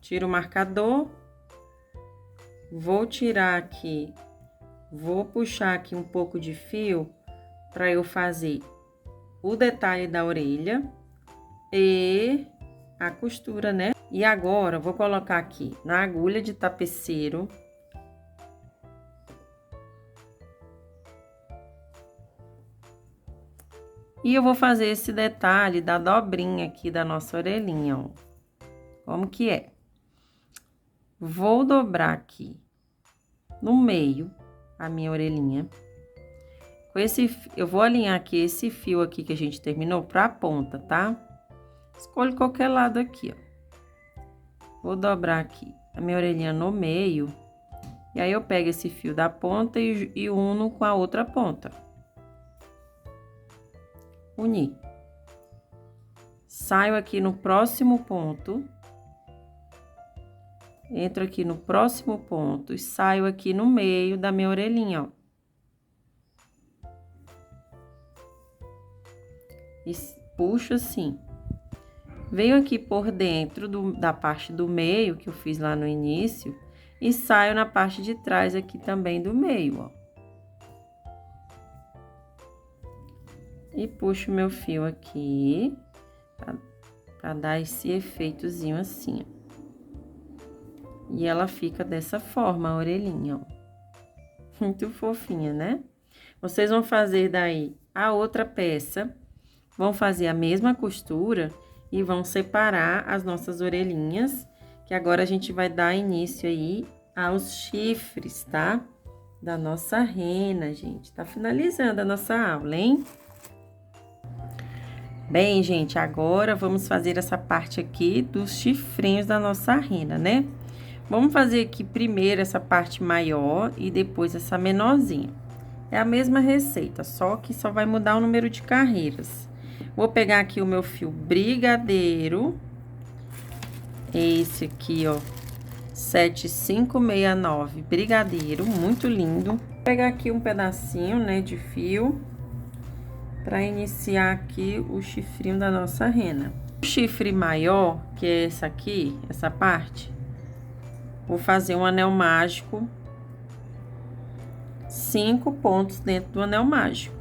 tiro o marcador, vou tirar aqui, vou puxar aqui um pouco de fio para eu fazer o detalhe da orelha e a costura, né? E agora, vou colocar aqui na agulha de tapeceiro. E eu vou fazer esse detalhe da dobrinha aqui da nossa orelhinha, ó. Como que é? Vou dobrar aqui no meio a minha orelhinha. Com esse, eu vou alinhar aqui esse fio aqui que a gente terminou pra ponta, tá? Escolho qualquer lado aqui, ó. Vou dobrar aqui a minha orelhinha no meio. E aí, eu pego esse fio da ponta e uno com a outra ponta. Unir. Saio aqui no próximo ponto. Entro aqui no próximo ponto e saio aqui no meio da minha orelhinha, ó. E puxo assim. Venho aqui por dentro da parte do meio, que eu fiz lá no início, e saio na parte de trás aqui também do meio, ó. E puxo meu fio aqui, pra dar esse efeitozinho assim, ó. E ela fica dessa forma, a orelhinha, ó. Muito fofinha, né? Vocês vão fazer daí a outra peça, vão fazer a mesma costura e vão separar as nossas orelhinhas, que agora a gente vai dar início aí aos chifres, tá? Da nossa rena, gente. Tá finalizando a nossa aula, hein? Bem, gente, agora vamos fazer essa parte aqui dos chifrinhos da nossa rena, né? Vamos fazer aqui primeiro essa parte maior e depois essa menorzinha. É a mesma receita, só que só vai mudar o número de carreiras. Vou pegar aqui o meu fio brigadeiro. Esse aqui, ó, 7569 brigadeiro, muito lindo. Vou pegar aqui um pedacinho, né, de fio. para iniciar aqui o chifrinho da nossa rena. O chifre maior, que é essa aqui, essa parte, vou fazer um anel mágico, 5 pontos dentro do anel mágico.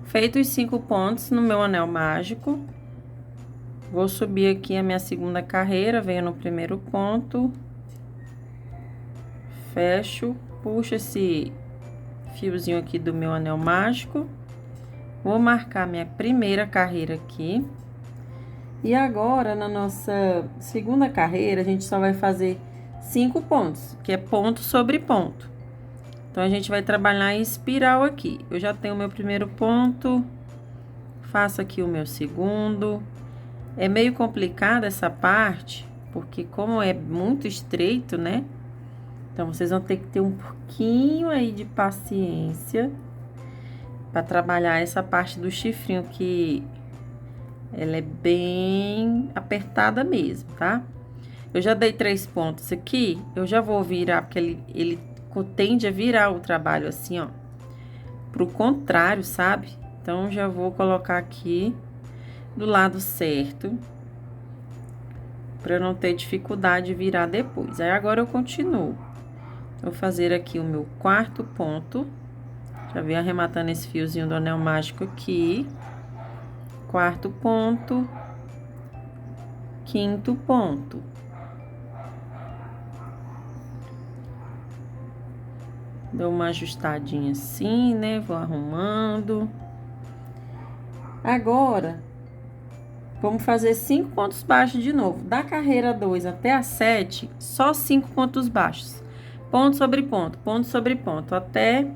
Feitos os 5 pontos no meu anel mágico, vou subir aqui a minha segunda carreira, venho no primeiro ponto, fecho, puxo esse fiozinho aqui do meu anel mágico, vou marcar minha primeira carreira aqui. E agora, na nossa segunda carreira, a gente só vai fazer 5 pontos, que é ponto sobre ponto. Então, a gente vai trabalhar em espiral aqui. Eu já tenho o meu primeiro ponto, faço aqui o meu segundo. É meio complicada essa parte, porque como é muito estreito, né? Então, vocês vão ter que ter um pouquinho aí de paciência para trabalhar essa parte do chifrinho, que ela é bem apertada mesmo, tá? Eu já dei 3 pontos aqui, eu já vou virar, porque ele tende a virar o trabalho assim, ó, pro contrário, sabe? Então, já vou colocar aqui do lado certo, para não ter dificuldade de virar depois. Aí, agora eu continuo. Vou fazer aqui o meu quarto ponto. Já vim arrematando esse fiozinho do anel mágico aqui. Quarto ponto. Quinto ponto. Dou uma ajustadinha assim, né? Vou arrumando. Agora, vamos fazer 5 pontos baixos de novo. Da carreira 2 até a 7, só 5 pontos baixos. Ponto sobre ponto, até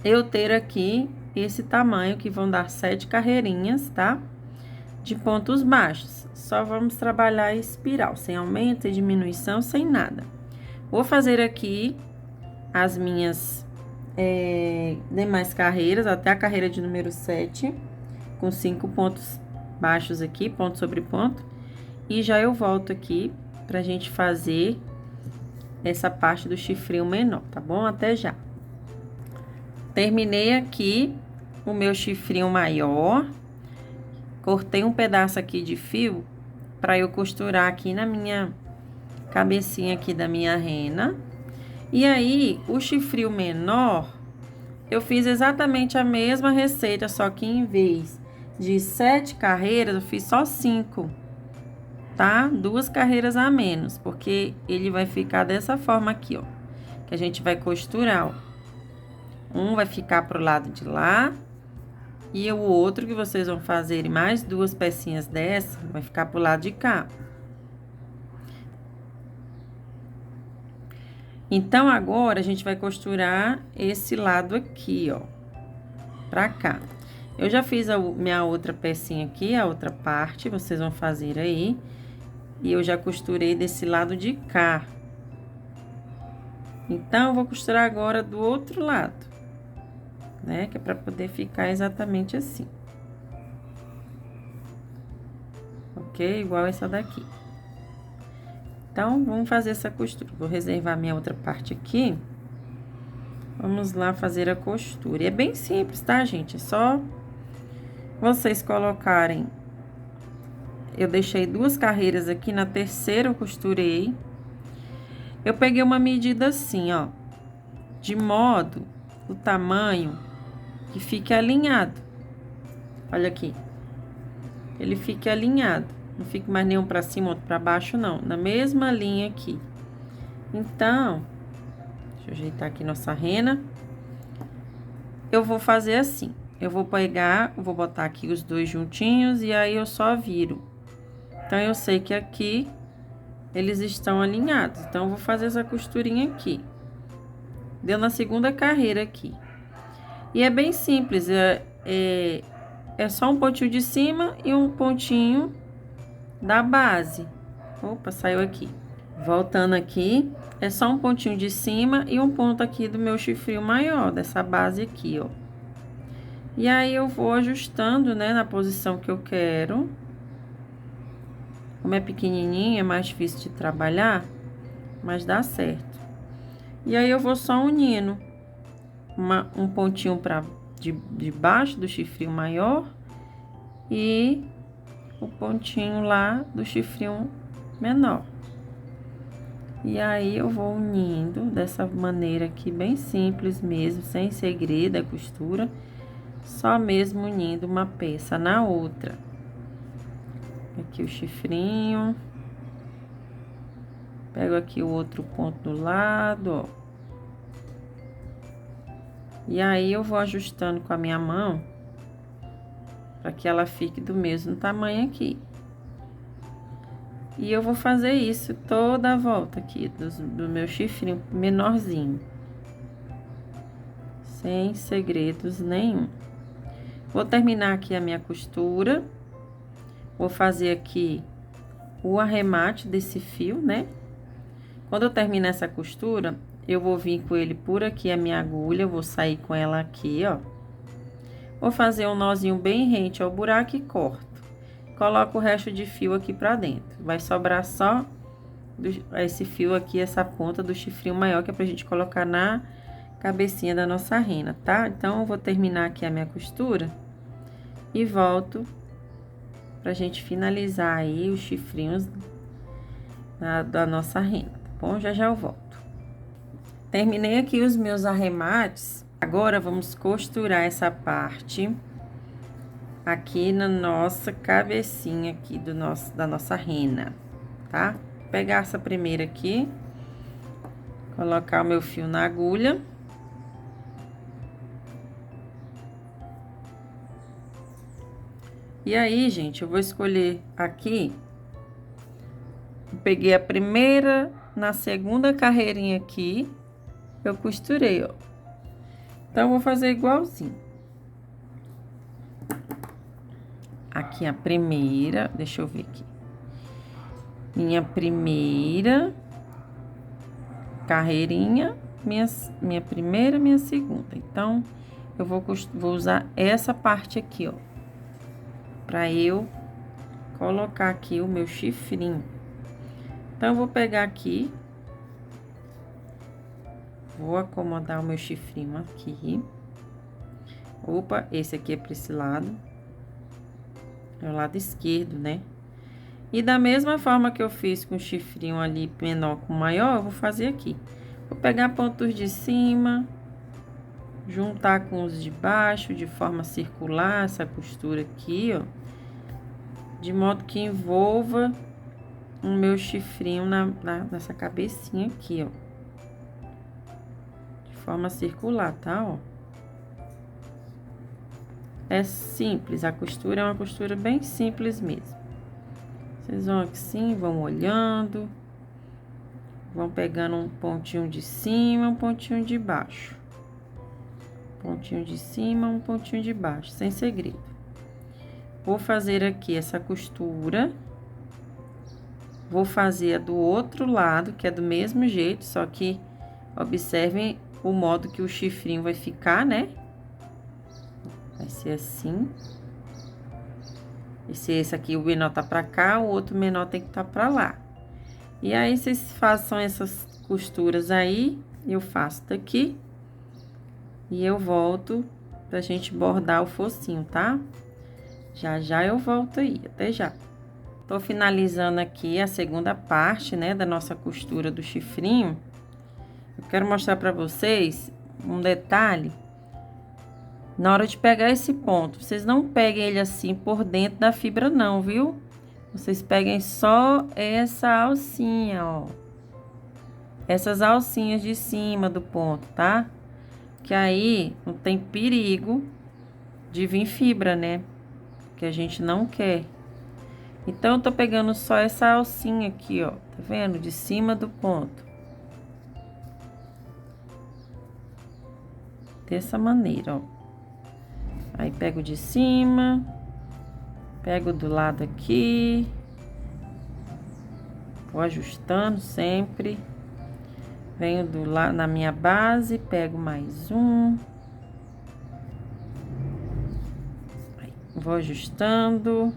eu ter aqui esse tamanho, que vão dar 7 carreirinhas, tá? De pontos baixos. Só vamos trabalhar em espiral, sem aumento, sem diminuição, sem nada. Vou fazer aqui as minhas demais carreiras, até a carreira de número 7, com 5 pontos baixos aqui, ponto sobre ponto. E já eu volto aqui pra gente fazer essa parte do chifrinho menor, tá bom? Até já. Terminei aqui o meu chifrinho maior. Cortei um pedaço aqui de fio para eu costurar aqui na minha cabecinha aqui da minha rena. E aí, o chifrinho menor, eu fiz exatamente a mesma receita, só que em vez de 7 carreiras, eu fiz só 5, tá? 2 carreiras a menos, porque ele vai ficar dessa forma aqui, ó. Que a gente vai costurar, ó. Um vai ficar pro lado de lá, e o outro que vocês vão fazer mais 2 pecinhas dessa, vai ficar pro lado de cá. Então, agora, a gente vai costurar esse lado aqui, ó, pra cá. Eu já fiz a minha outra pecinha aqui, a outra parte, vocês vão fazer aí. E eu já costurei desse lado de cá. Então, eu vou costurar agora do outro lado, né? Que é pra poder ficar exatamente assim. Ok? Igual essa daqui. Então, vamos fazer essa costura. Vou reservar minha outra parte aqui. Vamos lá fazer a costura. E é bem simples, tá, gente? É só vocês colocarem. Eu deixei 2 carreiras aqui, na terceira eu costurei. Eu peguei uma medida assim, ó, de modo o tamanho que fique alinhado. Olha aqui. Ele fique alinhado. Não fique mais nenhum pra cima, outro pra baixo, não. Na mesma linha aqui. Então, deixa eu ajeitar aqui nossa rena. Eu vou fazer assim. Eu vou pegar, vou botar aqui os 2 juntinhos e aí eu só viro. Então, eu sei que aqui eles estão alinhados. Então, eu vou fazer essa costurinha aqui. Deu na segunda carreira aqui. E é bem simples. É só um pontinho de cima e um pontinho da base. Opa, saiu aqui. Voltando aqui, é só um pontinho de cima e um ponto aqui do meu chifrinho maior, dessa base aqui, ó. E aí, eu vou ajustando, né, na posição que eu quero. Como é pequenininho, é mais difícil de trabalhar, mas dá certo. E aí, eu vou só unindo um pontinho pra de baixo do chifrinho maior e o pontinho lá do chifrinho menor. E aí eu vou unindo dessa maneira aqui, bem simples mesmo, sem segredo a costura, só mesmo unindo uma peça na outra. Aqui o chifrinho, pego aqui o outro ponto do lado, ó. E aí eu vou ajustando com a minha mão, para que ela fique do mesmo tamanho aqui. E eu vou fazer isso toda a volta aqui do meu chifrinho menorzinho. Sem segredos nenhum. Vou terminar aqui a minha costura. Vou fazer aqui o arremate desse fio, né? Quando eu terminar essa costura, eu vou vir com ele por aqui a minha agulha, eu vou sair com ela aqui, ó. Vou fazer um nozinho bem rente ao buraco e corto. Coloco o resto de fio aqui pra dentro. Vai sobrar só esse fio aqui, essa ponta do chifrinho maior, que é pra gente colocar na cabecinha da nossa rena, tá? Então, eu vou terminar aqui a minha costura e volto pra gente finalizar aí os chifrinhos da nossa rena, tá bom? Já eu volto. Terminei aqui os meus arremates. Agora, vamos costurar essa parte aqui na nossa cabecinha aqui da nossa rena, tá? Vou pegar essa primeira aqui, colocar o meu fio na agulha. E aí, gente, eu vou escolher aqui, eu peguei a primeira, na segunda carreirinha aqui, eu costurei, ó. Então, eu vou fazer igualzinho. Aqui a primeira, deixa eu ver aqui. Minha primeira carreirinha, minha primeira, minha segunda. Então, eu vou usar essa parte aqui, ó, pra eu colocar aqui o meu chifrinho. Então, eu vou pegar aqui, vou acomodar o meu chifrinho aqui. Opa, esse aqui é pra esse lado. É o lado esquerdo, né? E da mesma forma que eu fiz com o chifrinho ali menor com maior, eu vou fazer aqui. Vou pegar pontos de cima, juntar com os de baixo, de forma circular, essa costura aqui, ó. De modo que envolva o meu chifrinho nessa cabecinha aqui, ó. De forma circular, tá, ó. É simples, a costura é uma costura bem simples mesmo. Vocês vão assim, vão olhando, vão pegando um pontinho de cima, um pontinho de baixo. Pontinho de cima, um pontinho de baixo, sem segredo. Vou fazer aqui essa costura. Vou fazer a do outro lado, que é do mesmo jeito, só que observem o modo que o chifrinho vai ficar, né? Vai ser assim. E se esse aqui, o menor tá pra cá, o outro menor tem que tá pra lá. E aí, vocês façam essas costuras aí, eu faço daqui. E eu volto pra gente bordar o focinho, tá? Já eu volto aí, até já. Tô finalizando aqui a segunda parte, né, da nossa costura do chifrinho. Eu quero mostrar pra vocês um detalhe. Na hora de pegar esse ponto, vocês não peguem ele assim por dentro da fibra não, viu? Vocês peguem só essa alcinha, ó. Essas alcinhas de cima do ponto, tá? Que aí não tem perigo de vir fibra, né? Que a gente não quer. Então, eu tô pegando só essa alcinha aqui, ó. Tá vendo? De cima do ponto. Dessa maneira, ó. Aí, pego de cima, pego do lado aqui, vou ajustando sempre. Venho do lado na minha base, pego mais um. Aí, vou ajustando.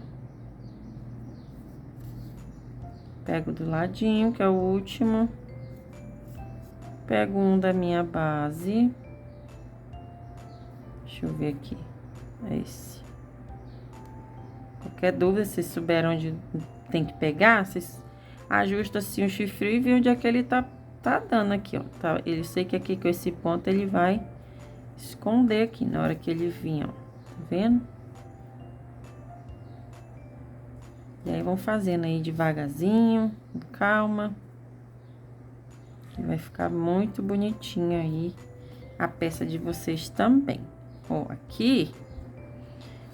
Pego do ladinho, que é o último. Pego um da minha base. Deixa Deixa eu ver aqui. É esse. Qualquer dúvida, se souberam onde tem que pegar, vocês ajustam assim o chifre e vê onde é que ele tá dando aqui, ó. Tá? Eu sei que aqui com esse ponto ele vai esconder aqui na hora que ele vir, ó. Tá vendo? E aí, vão fazendo aí devagarzinho, com calma. Que vai ficar muito bonitinho aí a peça de vocês também. Ó, aqui,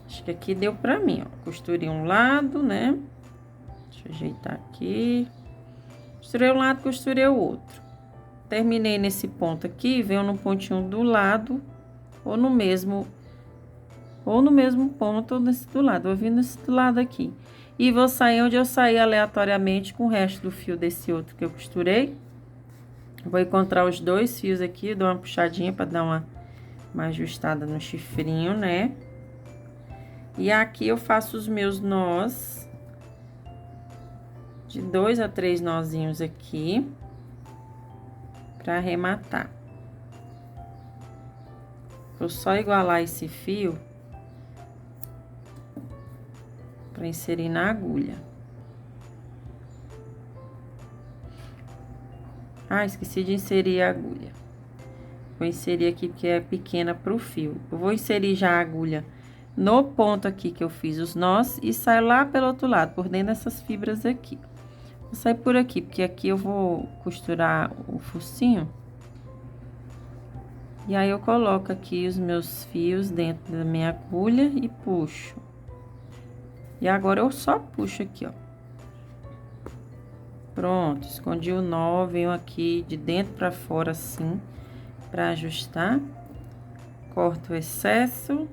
acho que aqui deu pra mim, ó. Costurei um lado, né? Deixa eu ajeitar aqui. Costurei um lado, costurei o outro. Terminei nesse ponto aqui, venho no pontinho do lado, ou no mesmo ponto, ou nesse do lado. Vou vir nesse do lado aqui. E vou sair onde eu saí aleatoriamente com o resto do fio desse outro que eu costurei. Vou encontrar os dois fios aqui, dou uma puxadinha para dar uma ajustada no chifrinho, né? E aqui eu faço os meus nós, de 2 a 3 nozinhos aqui, para arrematar. Vou só igualar esse fio para inserir na agulha. Ah, esqueci de inserir a agulha. Vou inserir aqui porque é pequena pro fio. Eu vou inserir já a agulha no ponto aqui que eu fiz os nós e saio lá pelo outro lado, por dentro dessas fibras aqui. Vou sair por aqui, porque aqui eu vou costurar o focinho. E aí, eu coloco aqui os meus fios dentro da minha agulha e puxo. E agora, eu só puxo aqui, ó. Pronto, escondi o nó, venho aqui de dentro pra fora, assim, pra ajustar. Corto o excesso.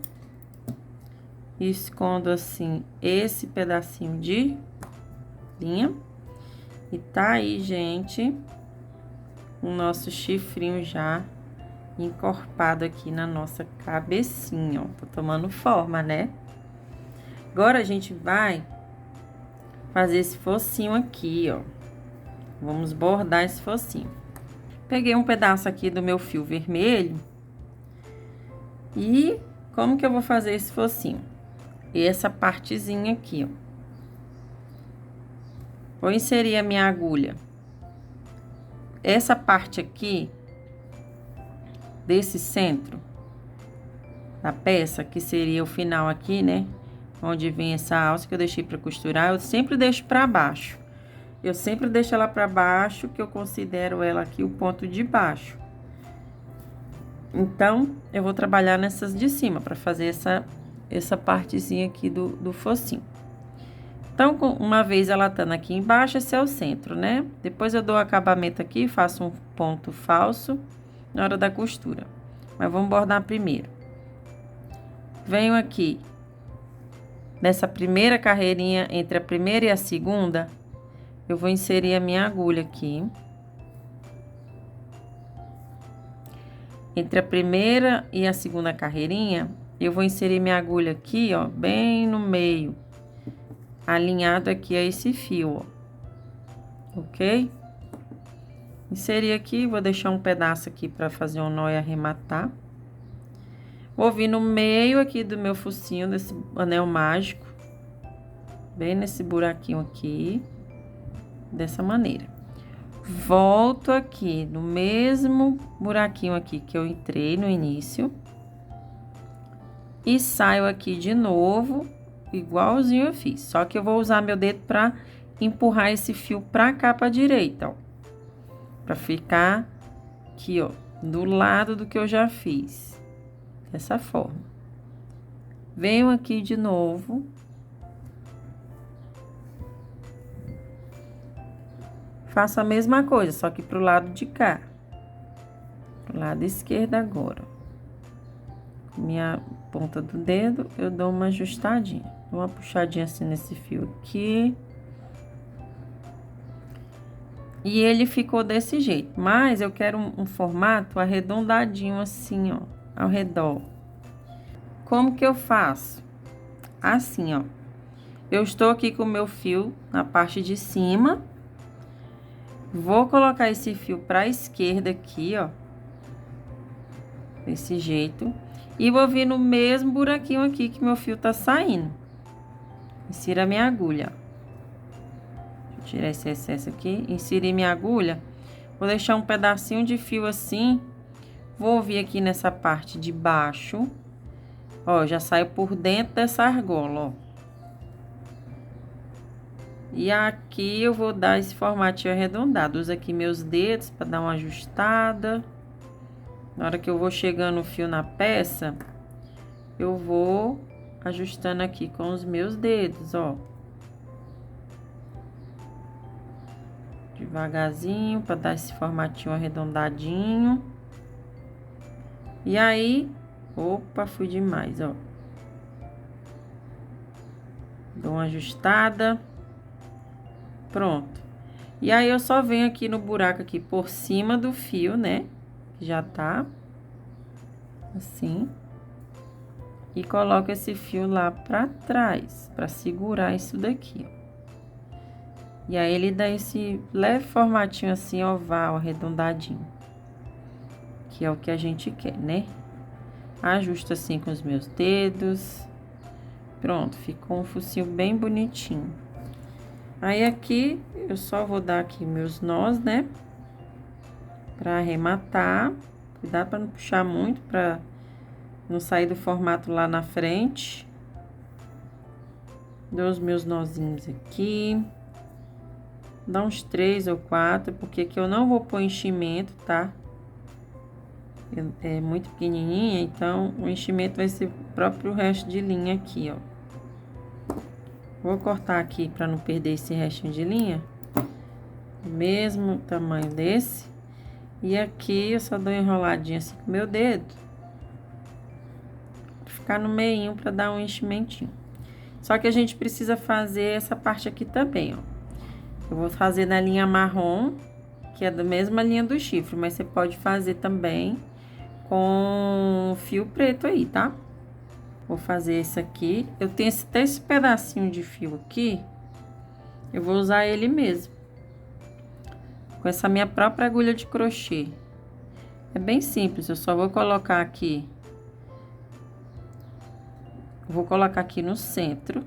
E escondo, assim, esse pedacinho de linha. E tá aí, gente, o nosso chifrinho já encorpado aqui na nossa cabecinha, ó. Tô tomando forma, né? Agora, a gente vai fazer esse focinho aqui, ó. Vamos bordar esse focinho. Peguei um pedaço aqui do meu fio vermelho. E como que eu vou fazer esse focinho? Essa partezinha aqui, ó. Vou inserir a minha agulha. Essa parte aqui, desse centro da peça, que seria o final aqui, né? Onde vem essa alça que eu deixei pra costurar, eu sempre deixo pra baixo. Eu sempre deixo ela pra baixo, que eu considero ela aqui o ponto de baixo. Então, eu vou trabalhar nessas de cima, pra fazer essa partezinha aqui do focinho. Então, uma vez ela estando aqui embaixo, esse é o centro, né? Depois eu dou o acabamento aqui, faço um ponto falso na hora da costura. Mas vamos bordar primeiro. Venho aqui, nessa primeira carreirinha, entre a primeira e a segunda, eu vou inserir a minha agulha aqui. Entre a primeira e a segunda carreirinha, eu vou inserir minha agulha aqui, ó, bem no meio. Alinhado aqui a esse fio, ó. Ok? Inseri aqui, vou deixar um pedaço aqui pra fazer um nó e arrematar. Vou vir no meio aqui do meu focinho, desse anel mágico. Bem nesse buraquinho aqui. Dessa maneira. Volto aqui no mesmo buraquinho aqui que eu entrei no início. E saio aqui de novo, igualzinho eu fiz. Só que eu vou usar meu dedo pra empurrar esse fio pra cá, pra direita, ó. Pra ficar aqui, ó, do lado do que eu já fiz. Dessa forma. Venho aqui de novo. Faço a mesma coisa, só que pro lado de cá. Pro lado esquerdo agora. Com minha ponta do dedo, eu dou uma ajustadinha. Dou uma puxadinha assim nesse fio aqui. E ele ficou desse jeito. Mas eu quero um formato arredondadinho assim, ó, ao redor. Como que eu faço? Assim, ó. Eu estou aqui com o meu fio na parte de cima. Vou colocar esse fio pra esquerda aqui, ó. Desse jeito. E vou vir no mesmo buraquinho aqui que meu fio tá saindo. Insira a minha agulha. Deixa eu tirar esse excesso aqui. Inseri minha agulha. Vou deixar um pedacinho de fio assim. Vou vir aqui nessa parte de baixo. Ó, já saio por dentro dessa argola, ó. E aqui eu vou dar esse formatinho arredondado. Uso aqui meus dedos para dar uma ajustada. Na hora que eu vou chegando o fio na peça, eu vou ajustando aqui com os meus dedos, ó. Devagarzinho, para dar esse formatinho arredondadinho. E aí, opa, fui demais, ó. Dou uma ajustada. Pronto. E aí, eu só venho aqui no buraco aqui por cima do fio, né? Que já tá assim. E coloco esse fio lá pra trás, pra segurar isso daqui, ó. E aí, ele dá esse leve formatinho assim, oval, arredondadinho. Que é o que a gente quer, né? Ajusto assim com os meus dedos. Pronto, ficou um focinho bem bonitinho. Aí, aqui, eu só vou dar aqui meus nós, né? Pra arrematar. Cuidado pra não puxar muito, pra não sair do formato lá na frente. Dou os meus nozinhos aqui. Dá uns 3 ou 4, porque aqui eu não vou pôr enchimento, tá? É muito pequenininha, então o enchimento vai ser o próprio resto de linha aqui, ó. Vou cortar aqui pra não perder esse restinho de linha. Mesmo tamanho desse. E aqui eu só dou enroladinha assim com o meu dedo. Pra ficar no meinho pra dar um enchimentinho. Só que a gente precisa fazer essa parte aqui também, ó. Eu vou fazer na linha marrom, que é da mesma linha do chifre, mas você pode fazer também com fio preto aí, tá? Vou fazer esse aqui. Eu tenho até esse pedacinho de fio aqui. Eu vou usar ele mesmo. Com essa minha própria agulha de crochê. É bem simples, eu só vou colocar aqui. Vou colocar aqui no centro.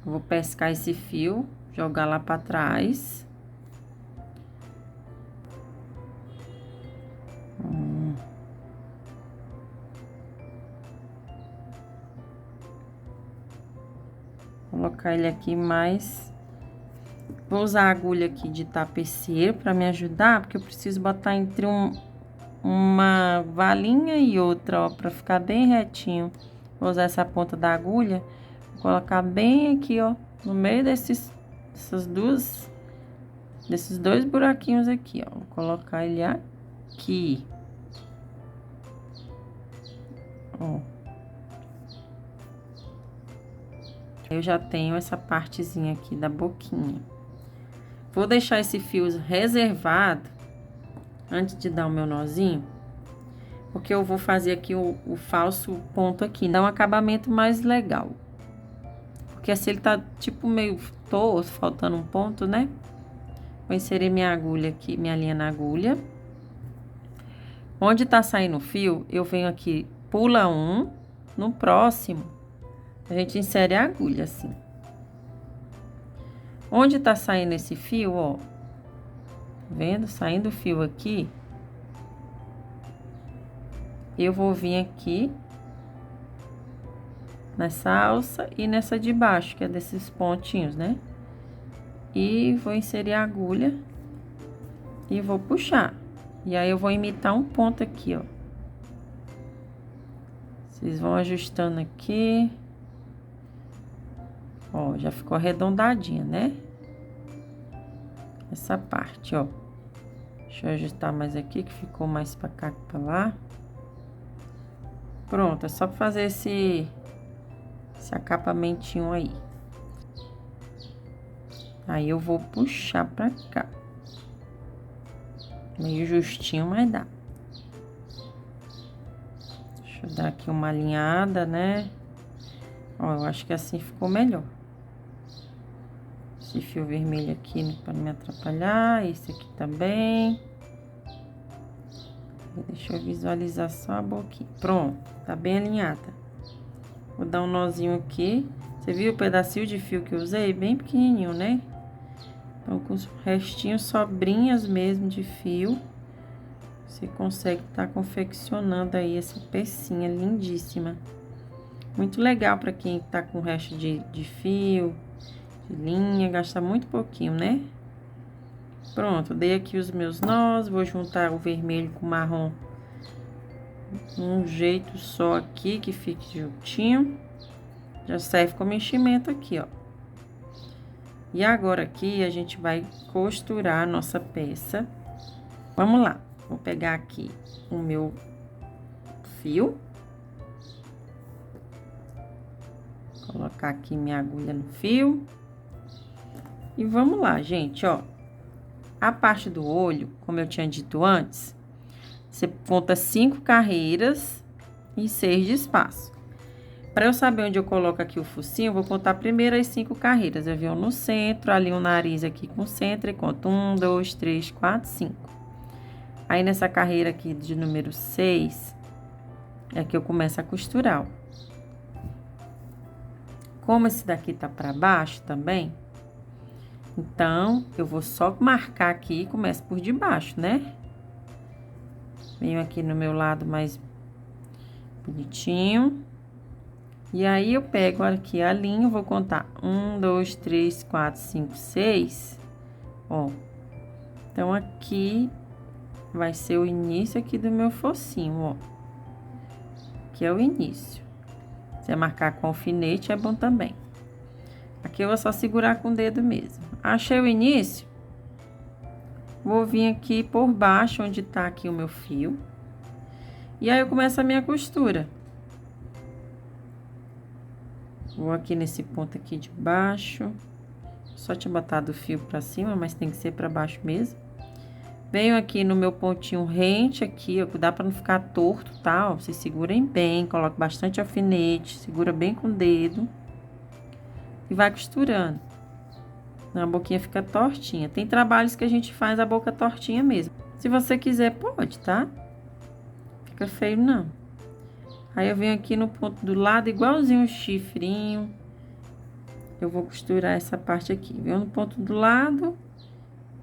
Vou pescar esse fio, jogar lá pra trás. Colocar ele aqui mais. Vou usar a agulha aqui de tapeceiro para me ajudar, porque eu preciso botar entre uma valinha e outra, ó, para ficar bem retinho. Vou usar essa ponta da agulha, vou colocar bem aqui, ó, no meio desses dois buraquinhos aqui, ó. Vou colocar ele aqui. Ó. Eu já tenho essa partezinha aqui da boquinha. Vou deixar esse fio reservado antes de dar o meu nozinho, porque eu vou fazer aqui o falso ponto aqui, dá um acabamento mais legal. Porque assim ele tá tipo meio torto, faltando um ponto, né? Vou inserir minha agulha aqui, minha linha na agulha. Onde tá saindo o fio, eu venho aqui, pula um, no próximo, a gente insere a agulha assim. Onde tá saindo esse fio, ó, vendo? Saindo o fio aqui, eu vou vir aqui nessa alça e nessa de baixo, que é desses pontinhos, né? E vou inserir a agulha e vou puxar. E aí, eu vou imitar um ponto aqui, ó. Vocês vão ajustando aqui. Ó, já ficou arredondadinha, né? Essa parte, ó. Deixa eu ajustar mais aqui, que ficou mais pra cá que pra lá. Pronto, é só pra fazer esse acabamentinho aí. Aí, eu vou puxar pra cá. Meio justinho, mas dá. Deixa eu dar aqui uma alinhada, né? Ó, eu acho que assim ficou melhor. Esse fio vermelho aqui para não me atrapalhar. Esse aqui também. Deixa eu visualizar só a boquinha. Pronto, tá bem alinhada. Vou dar um nozinho aqui. Você viu o pedacinho de fio que eu usei? Bem pequenininho, né? Então, com os restinhos, sobrinhas mesmo de fio, você consegue estar confeccionando aí essa pecinha lindíssima. Muito legal para quem tá com resto de fio, de linha, gasta muito pouquinho, né? Pronto, dei aqui os meus nós, vou juntar o vermelho com o marrom um jeito só aqui, que fique juntinho. Já serve como enchimento aqui, ó. E agora aqui a gente vai costurar a nossa peça. Vamos lá, vou pegar aqui o meu fio. Colocar aqui minha agulha no fio. E vamos lá, gente, ó. A parte do olho, como eu tinha dito antes, você conta 5 carreiras e 6 de espaço. Para eu saber onde eu coloco aqui o focinho, eu vou contar primeiro as 5 carreiras. Eu venho no centro, ali o nariz aqui com o centro e conto 1, 2, 3, 4, 5. Aí, nessa carreira aqui de número 6, é que eu começo a costurar, ó. Como esse daqui tá para baixo também, então, eu vou só marcar aqui e começo por debaixo, né? Venho aqui no meu lado mais bonitinho. E aí, eu pego aqui a linha, vou contar 1, 2, 3, 4, 5, 6. Ó. Então, aqui vai ser o início aqui do meu focinho, ó. Que é o início. Se você marcar com alfinete, é bom também. Aqui eu vou só segurar com o dedo mesmo. Achei o início. Vou vir aqui por baixo, onde tá aqui o meu fio. E aí, eu começo a minha costura. Vou aqui nesse ponto aqui de baixo. Só tinha botado o fio pra cima, mas tem que ser pra baixo mesmo. Venho aqui no meu pontinho rente aqui, ó. Cuidado pra não ficar torto, tá? Ó, vocês segurem bem, coloque bastante alfinete, segura bem com o dedo. E vai costurando. A boquinha fica tortinha. Tem trabalhos que a gente faz a boca tortinha mesmo. Se você quiser, pode, tá? Fica feio, não. Aí, eu venho aqui no ponto do lado, igualzinho o chifrinho. Eu vou costurar essa parte aqui. Venho no ponto do lado.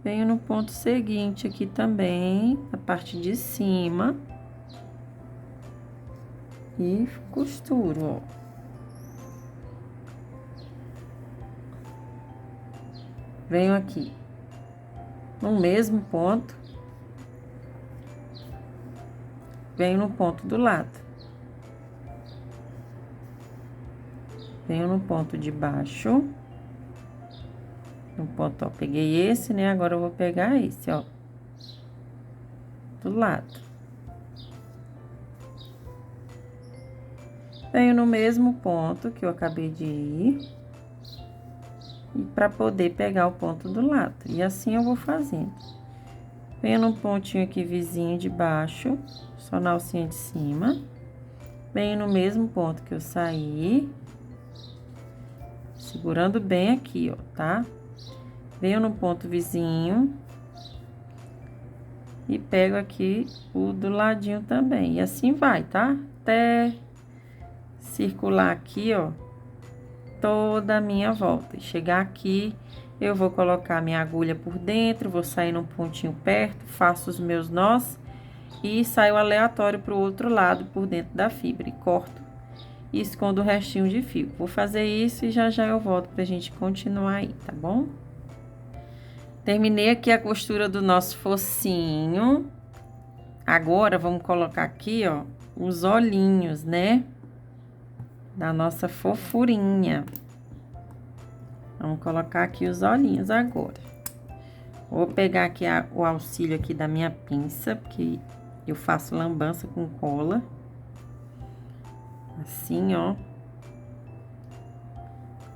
Venho no ponto seguinte aqui também, na parte de cima. E costuro, ó. Venho aqui no mesmo ponto, venho no ponto do lado, venho no ponto de baixo, no ponto, ó, peguei esse, né? Agora eu vou pegar esse, ó, do lado. Venho no mesmo ponto que eu acabei de ir. E para poder pegar o ponto do lado. E assim eu vou fazendo. Venho num pontinho aqui vizinho de baixo, só na alcinha de cima. Venho no mesmo ponto que eu saí. Segurando bem aqui, ó, tá? Venho no ponto vizinho. E pego aqui o do ladinho também. E assim vai, tá? Até circular aqui, ó, toda a minha volta. E chegar aqui, eu vou colocar minha agulha por dentro, vou sair num pontinho perto, faço os meus nós e saio aleatório pro outro lado por dentro da fibra e corto e escondo o restinho de fio. Vou fazer isso e já eu volto pra gente continuar aí, tá bom? Terminei aqui a costura do nosso focinho. Agora, vamos colocar aqui, ó, os olhinhos, né? Da nossa fofurinha. Vamos colocar aqui os olhinhos agora. Vou pegar aqui o auxílio aqui da minha pinça, porque eu faço lambança com cola. Assim, ó.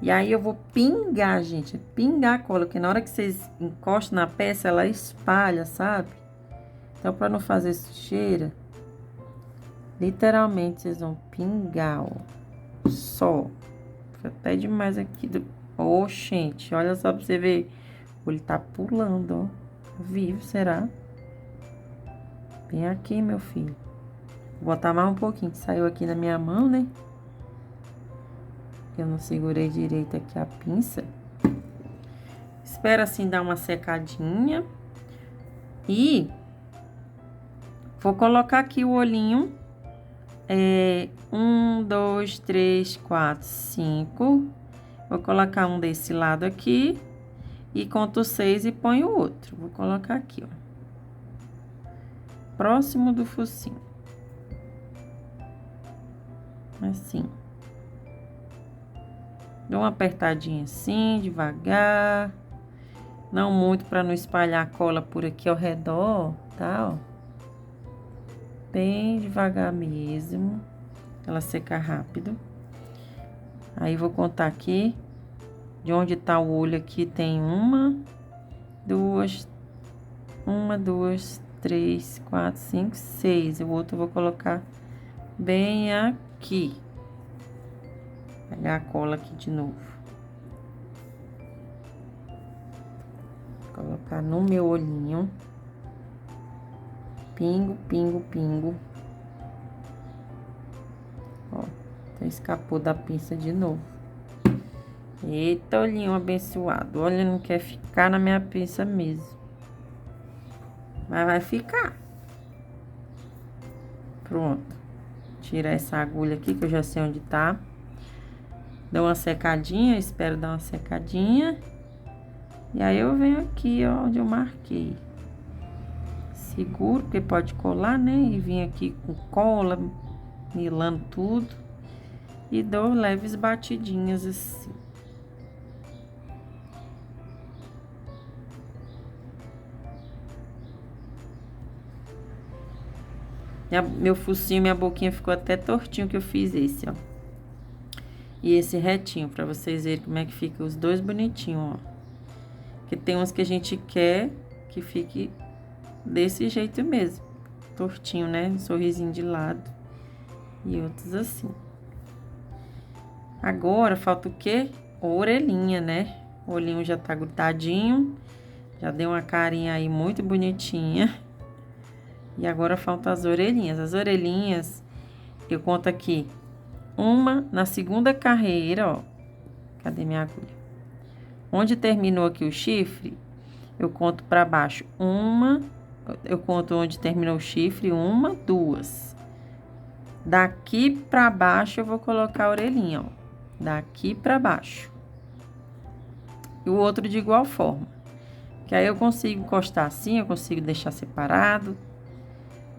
E aí, eu vou pingar, gente, pingar a cola, porque na hora que vocês encostam na peça, ela espalha, sabe? Então, pra não fazer sujeira, literalmente, vocês vão pingar, ó. Só. Foi até demais aqui. Ô, gente, olha só pra você ver. Ele tá pulando, ó. Vivo, será? Bem aqui, meu filho. Vou botar mais um pouquinho, que saiu aqui na minha mão, né? Eu não segurei direito aqui a pinça. Espera assim dar uma secadinha. E vou colocar aqui o olhinho. 1, 2, 3, 4, 5. Vou colocar um desse lado aqui. E conto 6 e ponho o outro. Vou colocar aqui, ó. Próximo do focinho. Assim. Dou uma apertadinha assim, devagar. Não muito para não espalhar a cola por aqui ao redor, tá? Ó. Bem devagar mesmo. Ela seca rápido. Aí, vou contar aqui. De onde tá o olho aqui tem 1, 2, 3, 4, 5, 6. O outro eu vou colocar bem aqui. Pegar a cola aqui de novo. Colocar no meu olhinho. Pingo, pingo, pingo. Ó, até escapou da pinça de novo. Eita, olhinho abençoado. Olha, não quer ficar na minha pinça mesmo. Mas vai ficar. Pronto. Tira essa agulha aqui, que eu já sei onde tá. Dou uma secadinha, espero dar uma secadinha. E aí, eu venho aqui, ó, onde eu marquei. Seguro, porque pode colar, né? E vim aqui com cola, milando tudo. E dou leves batidinhas assim. Meu focinho, minha boquinha ficou até tortinho que eu fiz esse, ó. E esse retinho, pra vocês verem como é que fica os dois bonitinhos, ó. Porque tem uns que a gente quer que fique desse jeito mesmo. Tortinho, né? Um sorrisinho de lado. E outros assim. Agora, falta o quê? A orelhinha, né? O olhinho já tá grudadinho. Já deu uma carinha aí muito bonitinha. E agora faltam as orelhinhas. As orelhinhas, eu conto aqui. Uma na segunda carreira, ó. Cadê minha agulha? Onde terminou aqui o chifre, eu conto pra baixo. Eu conto onde terminou o chifre. 1, 2. Daqui pra baixo eu vou colocar a orelhinha, ó. Daqui pra baixo. E o outro de igual forma. Que aí eu consigo encostar assim, eu consigo deixar separado.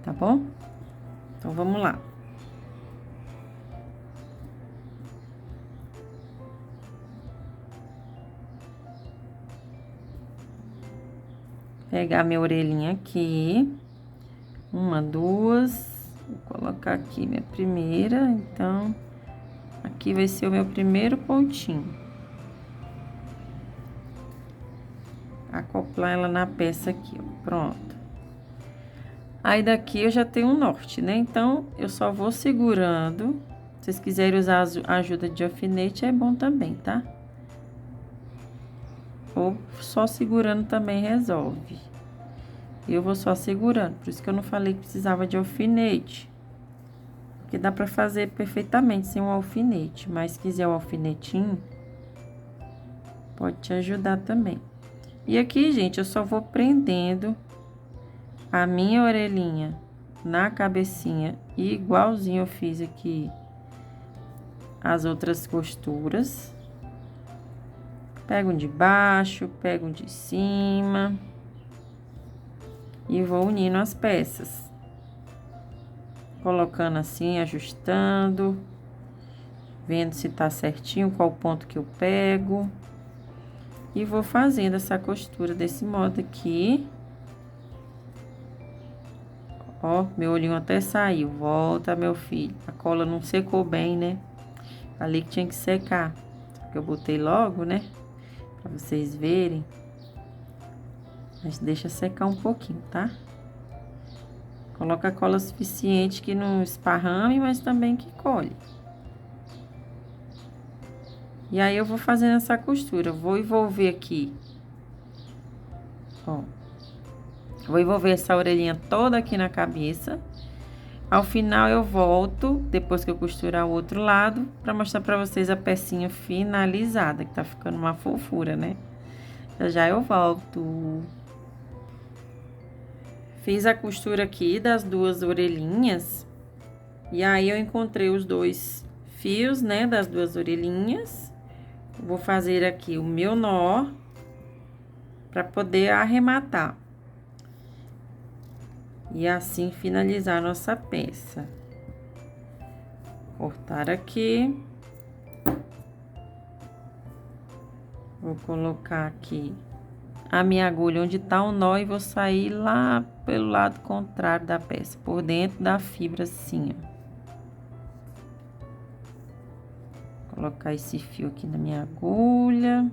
Tá bom? Então, vamos lá. Pegar minha orelhinha aqui. 1, 2. Vou colocar aqui minha primeira. Então, aqui vai ser o meu primeiro pontinho. Acoplar ela na peça aqui, ó. Pronto. Aí, daqui eu já tenho um norte, né? Então, eu só vou segurando. Se vocês quiserem usar a ajuda de alfinete, é bom também, tá? Ou só segurando também resolve. Eu vou só segurando, por isso que eu não falei que precisava de alfinete. Porque dá pra fazer perfeitamente sem um alfinete, mas se quiser o alfinetinho, pode te ajudar também. E aqui, gente, eu só vou prendendo a minha orelhinha na cabecinha, igualzinho eu fiz aqui as outras costuras. Pego um de baixo, pego um de cima e vou unindo as peças. Colocando assim, ajustando, vendo se tá certinho, qual ponto que eu pego. E vou fazendo essa costura desse modo aqui. Ó, meu olhinho até saiu. Volta, meu filho. A cola não secou bem, né? Ali que tinha que secar. Porque eu botei logo, né? Pra vocês verem. Mas deixa secar um pouquinho, tá? Coloca a cola suficiente que não esparrame, mas também que colhe. E aí, eu vou fazendo essa costura. Vou envolver aqui. Ó. Vou envolver essa orelhinha toda aqui na cabeça. Ao final eu volto, depois que eu costurar o outro lado, para mostrar para vocês a pecinha finalizada, que tá ficando uma fofura, né? Já já eu volto. Fiz a costura aqui das duas orelhinhas. E aí eu encontrei os dois fios, né, das duas orelhinhas. Vou fazer aqui o meu nó para poder arrematar. E assim finalizar a nossa peça. Cortar aqui. Vou colocar aqui a minha agulha onde tá o nó e vou sair lá pelo lado contrário da peça, por dentro da fibra assim, ó. Colocar esse fio aqui na minha agulha.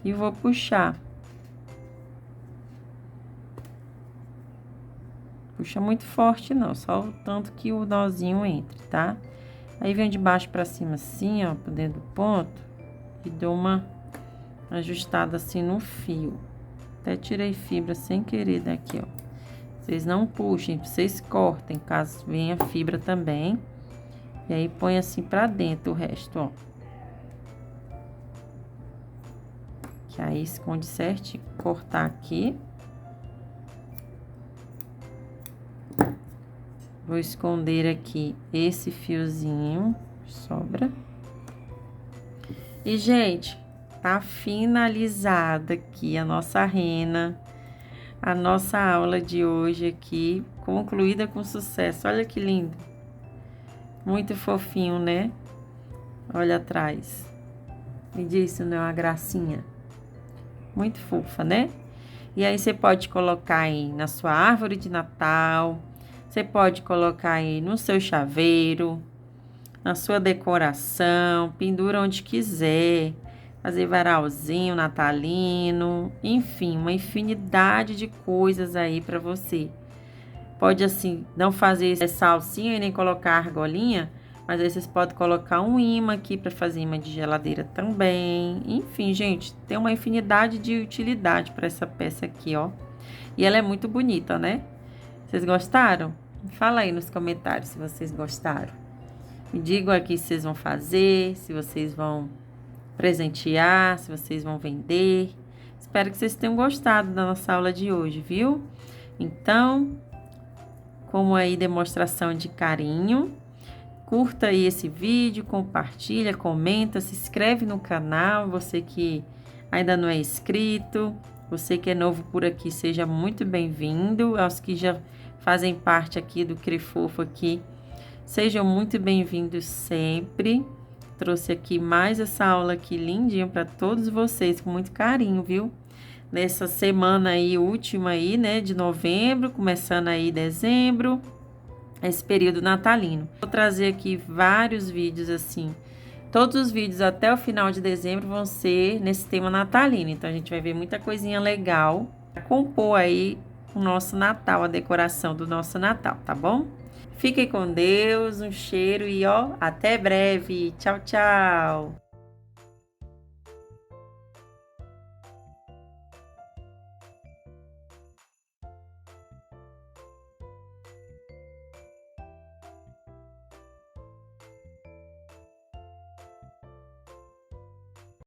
E vou puxar. Puxa muito forte não, só o tanto que o nozinho entre, tá? Aí venho de baixo pra cima assim, ó, por dentro do ponto. E dou uma ajustada assim no fio. Até tirei fibra sem querer daqui, ó. Vocês não puxem, vocês cortem, caso venha fibra também. E aí põe assim pra dentro o resto, ó. Que aí esconde certinho. Cortar aqui. Vou esconder aqui esse fiozinho, sobra. E, gente, tá finalizada aqui a nossa rena. A nossa aula de hoje aqui, concluída com sucesso. Olha que lindo. Muito fofinho, né? Olha atrás. Me diz se não é uma gracinha. Muito fofa, né? E aí, você pode colocar aí na sua árvore de Natal. Você pode colocar aí no seu chaveiro, na sua decoração, pendura onde quiser. Fazer varalzinho natalino, enfim, uma infinidade de coisas aí para você. Pode, assim, não fazer essa alcinha e nem colocar argolinha, mas aí vocês podem colocar um imã aqui para fazer imã de geladeira também. Enfim, gente, tem uma infinidade de utilidade para essa peça aqui, ó. E ela é muito bonita, né? Vocês gostaram? Fala aí nos comentários se vocês gostaram. Me digam aqui se vocês vão fazer, se vocês vão presentear, se vocês vão vender. Espero que vocês tenham gostado da nossa aula de hoje, viu? Então, como aí demonstração de carinho, curta aí esse vídeo, compartilha, comenta, se inscreve no canal, você que ainda não é inscrito, você que é novo por aqui, seja muito bem-vindo. Aos que já fazem parte aqui do Crefofo aqui, sejam muito bem-vindos sempre. Trouxe aqui mais essa aula aqui lindinha para todos vocês, com muito carinho, viu? Nessa semana aí, última aí, né, de novembro, começando aí dezembro, esse período natalino. Vou trazer aqui vários vídeos assim. Todos os vídeos até o final de dezembro vão ser nesse tema natalino. Então, a gente vai ver muita coisinha legal para compor aí o nosso Natal, a decoração do nosso Natal, tá bom? Fiquem com Deus, um cheiro e ó, até breve. Tchau, tchau!